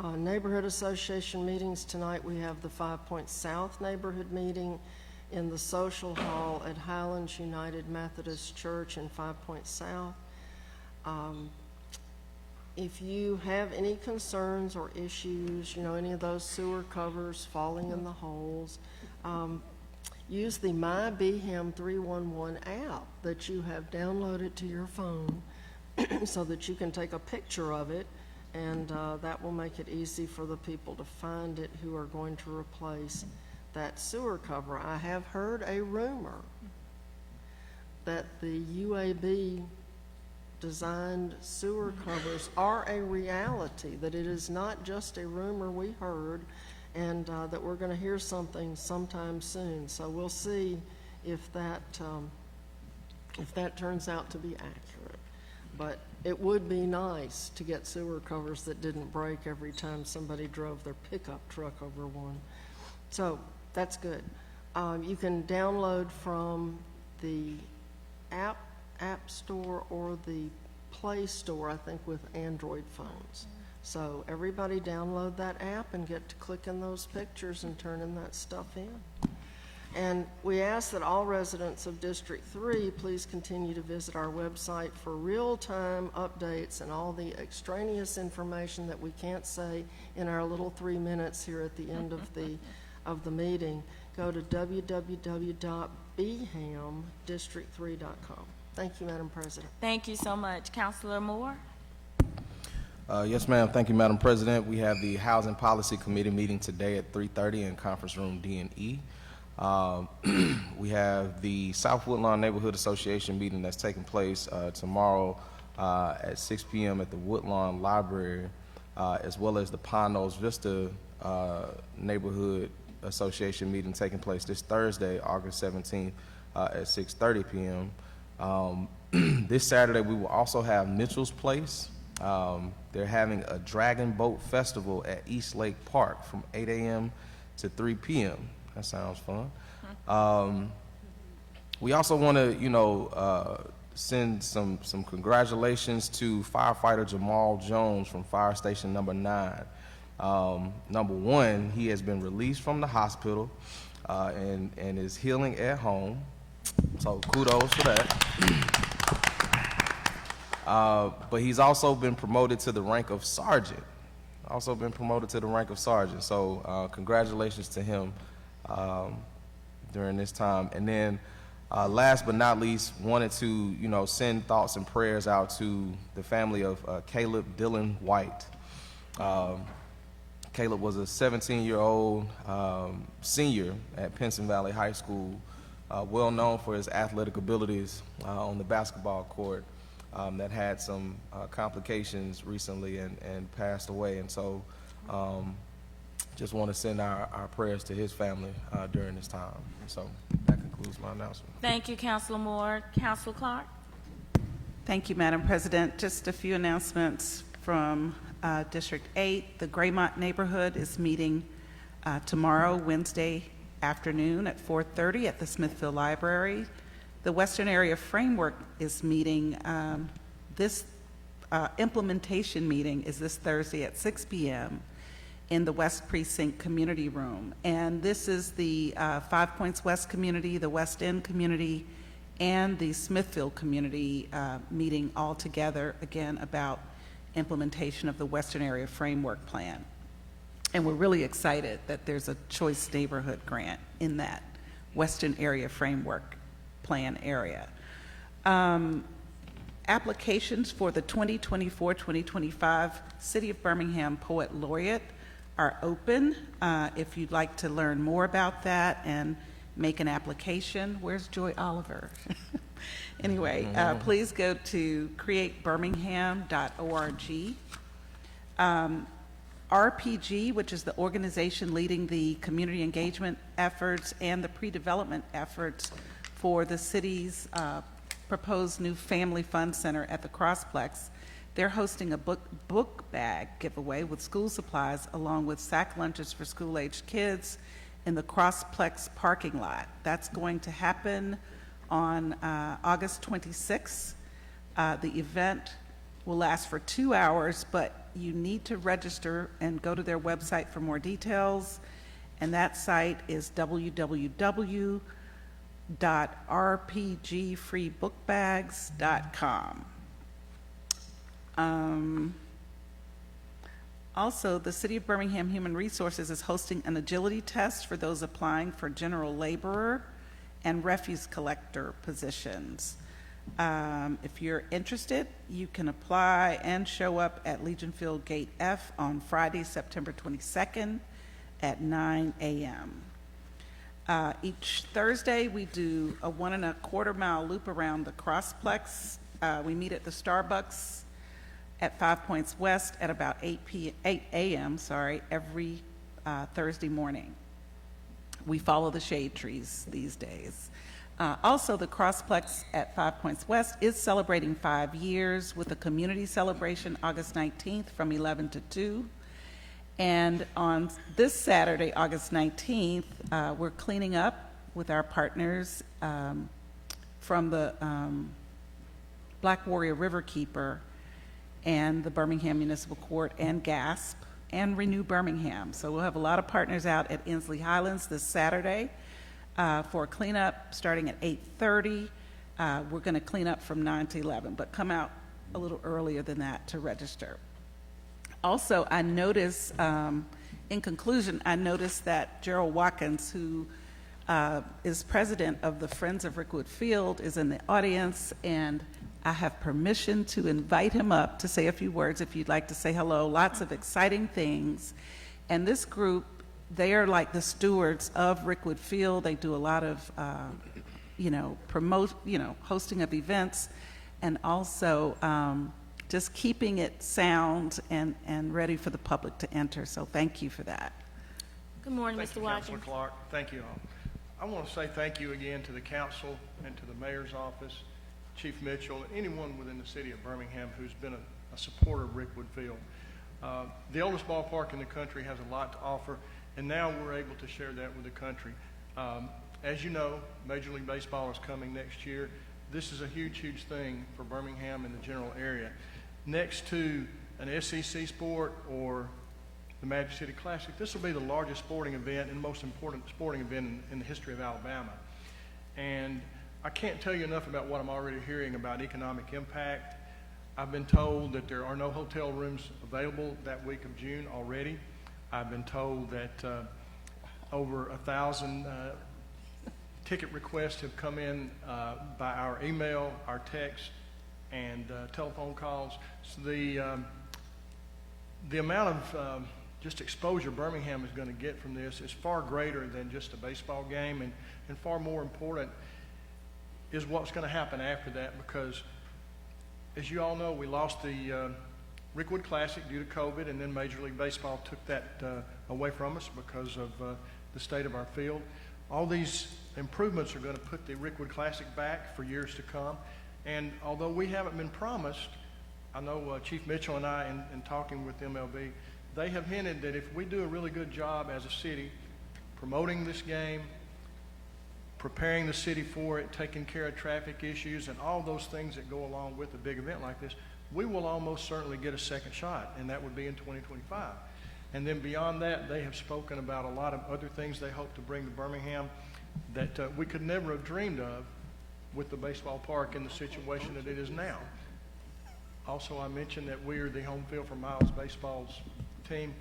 Neighborhood Association meetings tonight, we have the 5 Points South Neighborhood Meeting in the Social Hall at Highlands United Methodist Church in 5 Points South. If you have any concerns or issues, any of those sewer covers falling in the holes, use the My BHAM 311 app that you have downloaded to your phone so that you can take a picture of it, and that will make it easy for the people to find it who are going to replace that sewer cover. I have heard a rumor that the UAB designed sewer covers are a reality, that it is not just a rumor we heard, and that we're going to hear something sometime soon. So we'll see if that turns out to be accurate. But it would be nice to get sewer covers that didn't break every time somebody drove their pickup truck over one. So that's good. You can download from the App Store or the Play Store, I think, with Android phones. So everybody download that app and get to click in those pictures and turning that stuff in. And we ask that all residents of District 3 please continue to visit our website for real-time updates and all the extraneous information that we can't say in our little 3 minutes here at the end of the meeting. Go to www.bhamdistrict3.com. Thank you, Madam President. Thank you so much. Councilor Moore? Yes, ma'am. Thank you, Madam President. We have the Housing Policy Committee meeting today at 3:30 in conference room D&E. We have the South Woodlawn Neighborhood Association meeting that's taking place tomorrow at 6 p.m. at the Woodlawn Library, as well as the Panos Vista Neighborhood Association meeting taking place this Thursday, August 17th at 6:30 p.m. This Saturday, we will also have Mitchell's Place. They're having a Dragon Boat Festival at East Lake Park from 8 a.m. to 3 p.m. That sounds fun. We also want to, send some congratulations to firefighter Jamal Jones from Fire Station number 9. Number 1, he has been released from the hospital and is healing at home. So kudos for that. But he's also been promoted to the rank of sergeant. So congratulations to him during this time. And then last but not least, wanted to send thoughts and prayers out to the family of Caleb Dylan White. Caleb was a 17-year-old senior at Pinson Valley High School, well known for his athletic abilities on the basketball court, that had some complications recently and passed away. And so just want to send our prayers to his family during this time. So that concludes my announcement. Thank you, Councilor Moore. Councilor Clark? Thank you, Madam President. Just a few announcements from District 8. The Graymont neighborhood is meeting tomorrow, Wednesday afternoon at 4:30 at the Smithfield Library. The Western Area Framework is meeting. This implementation meeting is this Thursday at 6 p.m. in the West Precinct Community Room. And this is the 5 Points West community, the West End community, and the Smithfield community meeting all together, again, about implementation of the Western Area Framework Plan. And we're really excited that there's a Choice Neighborhood grant in that Western Area Framework Plan area. Applications for the 2024-2025 City of Birmingham Poet Laureate are open. If you'd like to learn more about that and make an application, where's Joy Oliver? Anyway, please go to createbirmingham.org. RPG, which is the organization leading the community engagement efforts and the pre-development efforts for the city's proposed new Family Fun Center at the Crossplex. They're hosting a book bag giveaway with school supplies along with sack lunches for school-aged kids in the Crossplex parking lot. That's going to happen on August 26th. The event will last for 2 hours, but you need to register and go to their website for for and that site is www.rpgfreebookbags.com. Also, the City of Birmingham Human Resources is hosting an agility test for those applying for general laborer and refuse collector positions. If you're interested, you can apply and show up at Legion Field Gate F on Friday, September 22nd at 9 a.m. Each Thursday, we do a 1.25 mile loop around the Crossplex. We meet at the Starbucks at 5 Points West at about 8 a.m. Every Thursday morning. We follow the shade trees these days. Also, the Crossplex at 5 Points West is celebrating 5 years with a community celebration August 19th from 11 to 2. And on this Saturday, August 19th, we're cleaning up with our partners from the Black Warrior Riverkeeper and the Birmingham Municipal Court and GASP and Renew Birmingham. So we'll have a lot of partners out at Inslee Highlands this Saturday for a cleanup starting at 8:30. We're going to clean up from 9 to 11, but come out a little earlier than that to register. Also, I noticed, in conclusion, I noticed that Gerald Watkins, who is president of the Friends of Rickwood Field, is in the audience, and I have permission to invite him up to say a few words if you'd like to say hello. Lots of exciting things. And this group, they are like the stewards of Rickwood Field. They do a lot of, hosting of events, and also just keeping it sound and ready for the public to enter. So thank you for that. Good morning, Thank Mr. you, Watkins. Councilor Clark. Thank you all. I want to say thank you again to the council and to the mayor's office, Chief Mitchell, and anyone within the city of Birmingham who's been a supporter of Rickwood Field. The oldest ballpark in the country has a lot to offer, and now we're able to share that with the country. As you know, Major League Baseball is coming next year. This is a huge, huge thing for Birmingham and the general area. Next to an SEC sport or the Magic City Classic, this will be the largest sporting event and most important sporting event in the history of Alabama. And I can't tell you enough about what I'm already hearing about economic impact. I've been told that there are no hotel rooms available that week of June already. I've been told that over 1,000 ticket requests have come in by our email, our text, and telephone calls. So the amount of just exposure Birmingham is going to get from this is far greater than just a baseball game, and far more important is what's going to happen after that, because as you all know, we lost the Rickwood Classic due to COVID, and then Major League Baseball took that away from us because of the state of our field. All these improvements are going to put the Rickwood Classic back for years to come, and although we haven't been promised, I know Chief Mitchell and I, in talking with MLB, they have hinted that if we do a really good job as a city promoting this game, preparing the city for it, taking care of traffic issues, and all those things that go along with a big event like this, we will almost certainly get a second shot, and that would be in 2025. And then beyond that, they have spoken about a lot of other things they hope to bring to Birmingham that we could never have dreamed of with the baseball park in the situation that it is now. Also, I mentioned that we are the home field for Miles Baseball's team.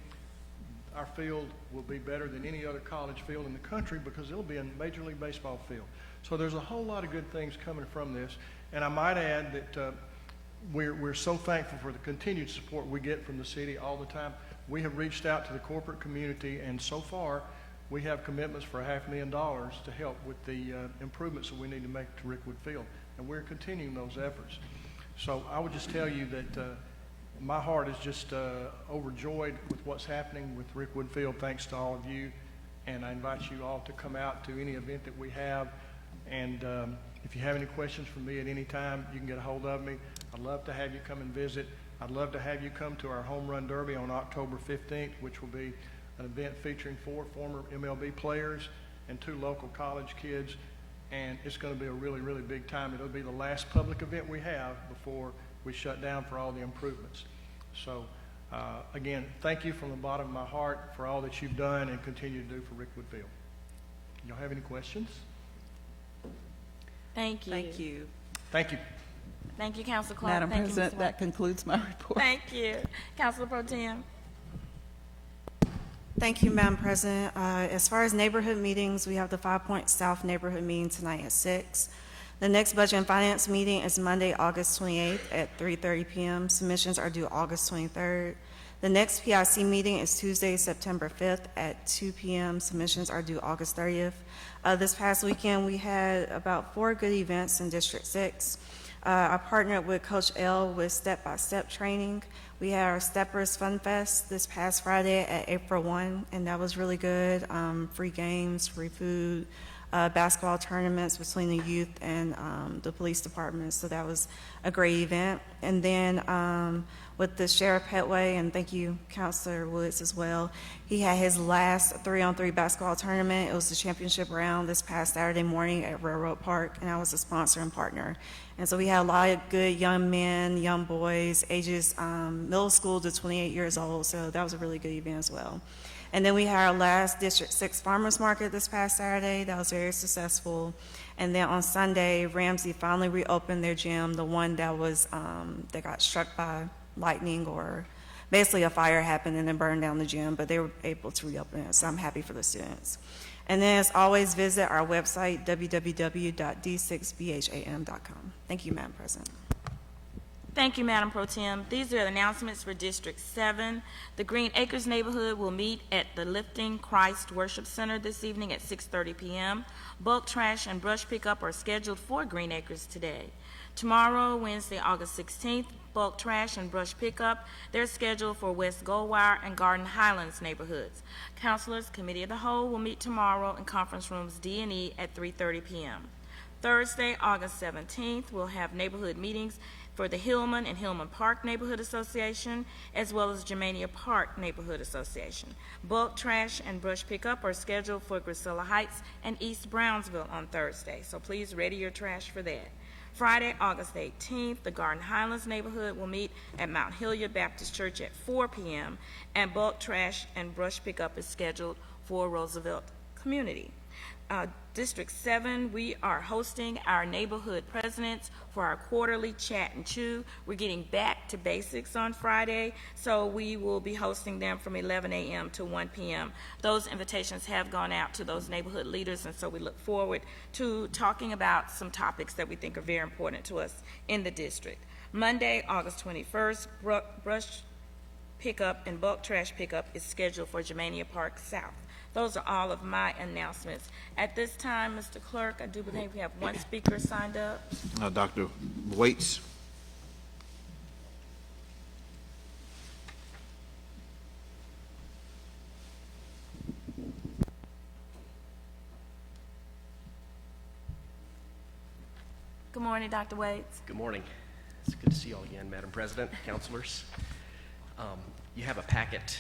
Our field will be better than any other college field in the country because it'll be a Major League Baseball field. So there's a whole lot of good things coming from this. And I might add that we're so thankful for the continued support we get from the city all the time. We have reached out to the corporate community, and so far we have commitments for $500,000 to help with the improvements that we need to make to Rickwood Field. And we're continuing those efforts. So I would just tell you that my heart is just overjoyed with what's happening with Rickwood Field, thanks to all of you. And I invite you all to come out to any event that we have. And if you have any questions for me at any time, you can get a hold of me. I'd love to have you come and visit. I'd love to have you come to our Home Run Derby on October 15th, which will be an event featuring 4 former MLB players and 2 local college kids. And it's going to be a really, really big time. It'll be the last public event we have before we shut down for all the improvements. So, again, thank you from the bottom of my heart for all that you've done and continue to do for Rickwood Field. Y'all have any questions? Thank you. Thank you. Thank you. Thank you, Councilor Clark. Madam Thank you, President, Ms. that concludes my report. Thank you. Councilor Pro Tem. Thank you, Madam President. As far as neighborhood meetings, we have the 5 Point South neighborhood meeting tonight at 6. The next Budget and Finance meeting is Monday, August 28th at 3:30 p.m. Submissions are due August 23rd. The next PIC meeting is Tuesday, September 5th at 2 p.m. Submissions are due August 30th. This past weekend, we had about 4 good events in District 6. I partnered with Coach L with step-by-step training. We had our Steppers Fun Fest this past Friday at April 1, and that was really good. Free games, free food, basketball tournaments between the youth and the police department, so that was a great event. And then with the Sheriff Petway, and thank you, Councilor Woods as well, he had his last 3-on-3 basketball tournament. It was the championship round this past Saturday morning at Railroad Park, and I was a sponsor and partner. And so we had a lot of good young men, young boys, ages middle school to 28 years old, so that was a really good event as well. And then we had our last District 6 Farmers Market this past Saturday. That was very successful. And then on Sunday, Ramsey finally reopened their gym, the one that was that got struck by lightning, or basically a fire happened and then burned down the gym, but they were able to reopen it, so I'm happy for the students. And then, as always, visit our website, www.d6bham.com. Thank you, Madam President. Thank you, Madam Pro Tem. These are the announcements for District 7. The Green Acres neighborhood will meet at the Lifting Christ Worship Center this evening at 6:30 p.m. Bulk trash and brush pickup are scheduled for Green Acres today. Tomorrow, Wednesday, August 16th, bulk trash and brush pickup, they're scheduled for West Goldwire and Garden Highlands neighborhoods. Councilors, Committee of the Whole will meet tomorrow in conference rooms D and E at 3:30 p.m. Thursday, August 17th, we'll have neighborhood meetings for the Hillman and Hillman Park Neighborhood Association, as well as Germania Park Neighborhood Association. Bulk trash and brush pickup are scheduled for Grisella Heights and East Brownsville on Thursday, so please ready your trash for that. Friday, August 18th, the Garden Highlands neighborhood will meet at Mount Hilliard Baptist Church at 4 p.m., and bulk trash and brush pickup is scheduled for Roosevelt Community. District 7, we are hosting our neighborhood presidents for our quarterly chat and chew. We're getting back to basics on Friday, so we will be hosting them from 11 a.m. to 1 p.m. Those invitations have gone out to those neighborhood leaders, and so we look forward to talking about some topics that we think are very important to us in the district. Monday, August 21st, brush pickup and bulk trash pickup is scheduled for Germania Park South. Those are all of my announcements. At this time, Mr. Clerk, I do believe we have one speaker signed up. Dr. Waits. Good morning, Dr. Waits. Good morning. It's good to see you all again, Madam President, councilors. You have a packet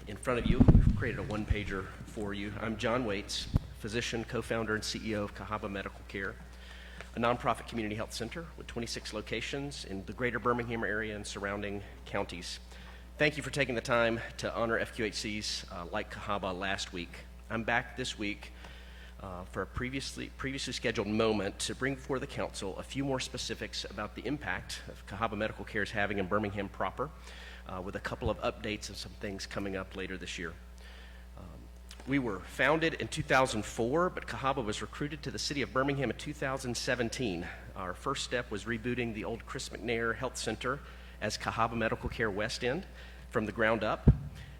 in front of you. We've created a one-pager for you. I'm John Waits, physician, co-founder, and CEO of Cahaba Medical Care, a nonprofit community health center with 26 locations in the greater Birmingham area and surrounding counties. Thank you for taking the time to honor FQHCs like Cahaba last week. I'm back this week for a previously scheduled moment to bring before the council a few more specifics about the impact of Cahaba Medical Care is having in Birmingham proper, with a couple of updates and some things coming up later this year. We were founded in 2004, but Cahaba was recruited to the city of Birmingham in 2017. Our first step was rebooting the old Chris McNair Health Center as Cahaba Medical Care West End from the ground up,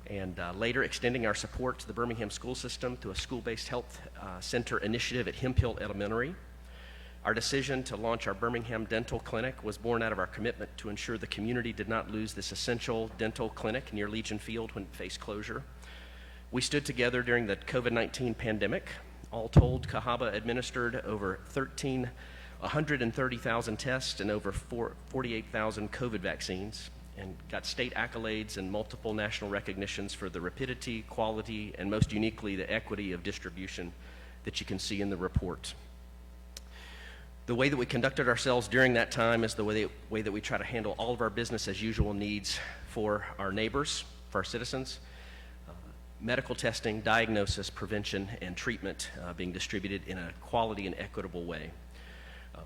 and later extending our support to the Birmingham school system through a school-based health center initiative at Hemphill Elementary. Our decision to launch our Birmingham Dental Clinic was born out of our commitment to ensure the community did not lose this essential dental clinic near Legion Field when it faced closure. We stood together during the COVID-19 pandemic. All told, Cahaba administered over 130,000 tests and over 48,000 COVID vaccines, and got state accolades and multiple national recognitions for the rapidity, quality, and most uniquely, the equity of distribution that you can see in the report. The way that we conducted ourselves during that time is the way that we try to handle all of our business as usual needs for our neighbors, for our citizens. Medical testing, diagnosis, prevention, and treatment being distributed in a quality and equitable way.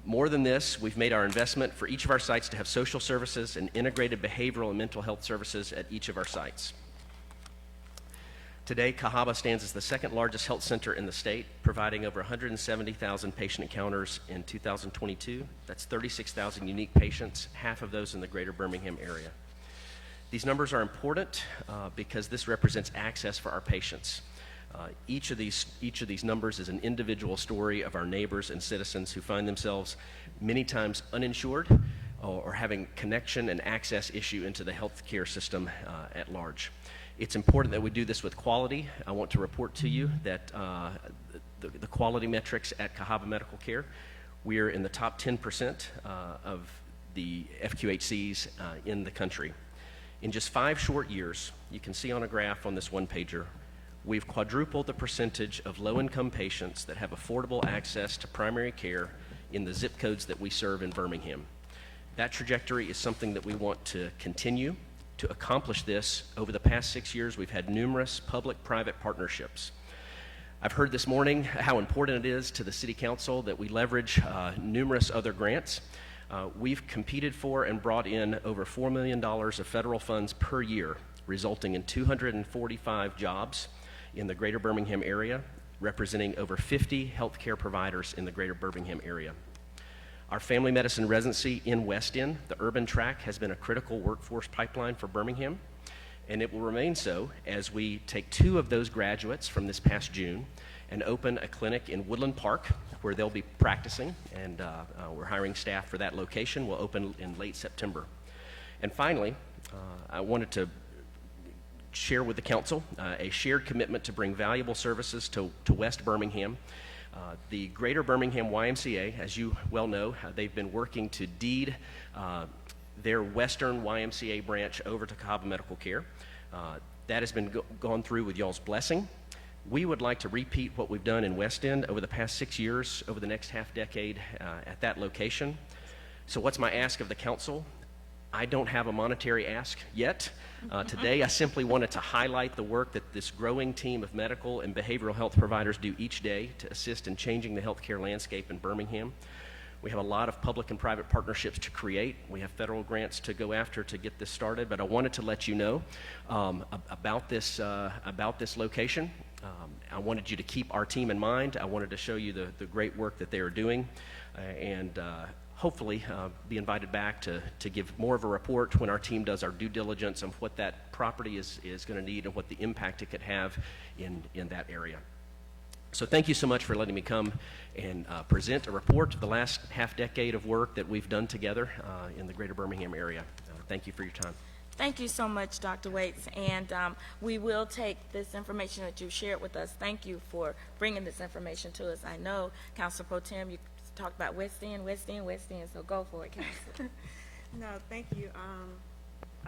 More than this, we've made our investment for each of our sites to have social services and integrated behavioral and mental health services at each of our sites. Today, Cahaba stands as the second largest health center in the state, providing over 170,000 patient encounters in 2022. That's 36,000 unique patients, half of those in the greater Birmingham area. These numbers are important because this represents access for our patients. Each of these numbers is an individual story of our neighbors and citizens who find themselves many times uninsured or having connection and access issue into the healthcare system at large. It's important that we do this with quality. I want to report to you that the quality metrics at Cahaba Medical Care, we are in the top 10% of the FQHCs in the country. In just 5 short years, you can see on a graph on this one-pager, we've quadrupled the percentage of low-income patients that have affordable access to primary care in the zip codes that we serve in Birmingham. That trajectory is something that we want to continue. To accomplish this, over the past 6 years, we've had numerous public-private partnerships. I've heard this morning how important it is to the City Council that we leverage numerous other grants. We've competed for and brought in over $4 million of federal funds per year, resulting in 245 jobs in the greater Birmingham area, representing over 50 healthcare providers in the greater Birmingham area. Our family medicine residency in West End, the urban track, has been a critical workforce pipeline for Birmingham, and it will remain so as we take 2 of those graduates from this past June and open a clinic in Woodland Park where they'll be practicing, and we're hiring staff for that location. We'll open in late September. And finally, I wanted to share with the council a shared commitment to bring valuable services to West Birmingham. The Greater Birmingham YMCA, as you well know, they've been working to deed their Western YMCA branch over to Cahaba Medical Care. That has been gone through with y'all's blessing. We would like to repeat what we've done in West End over the past 6 years, over the next half decade at that location. So what's my ask of the council? I don't have a monetary ask yet. Today, I simply wanted to highlight the work that this growing team of medical and behavioral health providers do each day to assist in changing the healthcare landscape in Birmingham. We have a lot of public and private partnerships to create. We have federal grants to go after to get this started, but I wanted to let you know about this location. I wanted you to keep our team in mind. I wanted to show you the great work that they are doing, and hopefully be invited back to give more of a report when our team does our due diligence of what that property is going to need and what the impact it could have in that area. So thank you so much for letting me come and present a report of the last half decade of work that we've done together in the greater Birmingham area. Thank you for your time. Thank you so much, Dr. Waits, and we will take this information that you shared with us. Thank you for bringing this information to us. I know, Councilor Pro Tem, you talked about West End, so go for it, Councilor. No, thank you.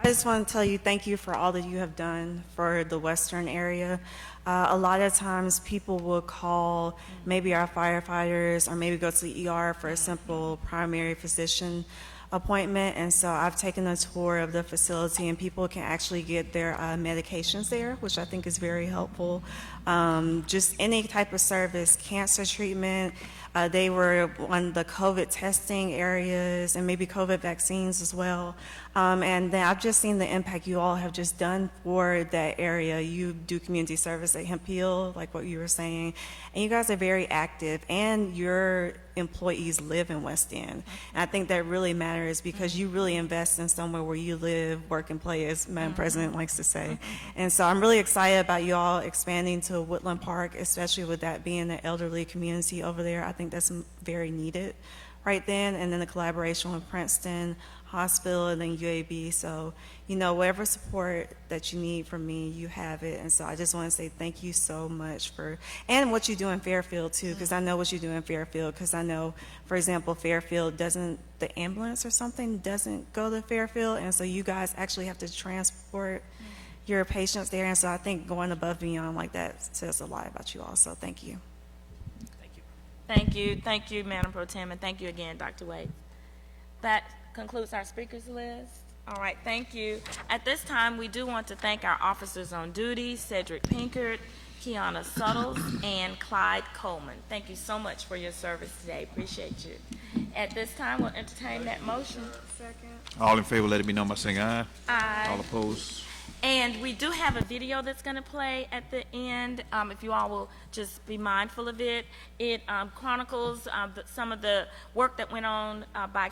I just want to tell you thank you for all that you have done for the Western area. A lot of times people will call maybe our firefighters or maybe go to the ER for a simple primary physician. appointment, and so I've taken a tour of the facility, and people can actually get their medications there, which I think is very helpful. Just any type of service, cancer treatment. They were on the COVID testing areas and maybe COVID vaccines as well. And then I've just seen the impact you all have just done for that area. You do community service at Hemp Hill, like what you were saying, and you guys are very active, and your employees live in West End. And I think that really matters because you really invest in somewhere where you live, work, and play, as Madam President likes to say. And so I'm really excited about you all expanding to Woodland Park, especially with that being the elderly community over there. I think that's very needed right then, and then the collaboration with Princeton Hospital and then UAB. So, you know, whatever support that you need from me, you have it. And so I just want to say thank you so much for, and what you do in Fairfield too, because I know what you do in Fairfield, because I know, for example, Fairfield doesn't, the ambulance or something doesn't go to Fairfield, and so you guys actually have to transport your patients there. And so I think going above and beyond like that says a lot about you all. So thank you. Thank you, Madam Pro Tem, and thank you again, Dr. Wade. That concludes our speakers list. All right, thank you. At this time, we do want to thank our officers on duty, Cedric Pinkert, Kiana Suttles, and Clyde Coleman. Thank you so much for your service today. Appreciate you. At this time, we'll entertain that motion. Second. All in favor, let it be known by saying aye. Aye. All opposed? And we do have a video that's going to play at the end. If you all will just be mindful of it. It chronicles some of the work that went on by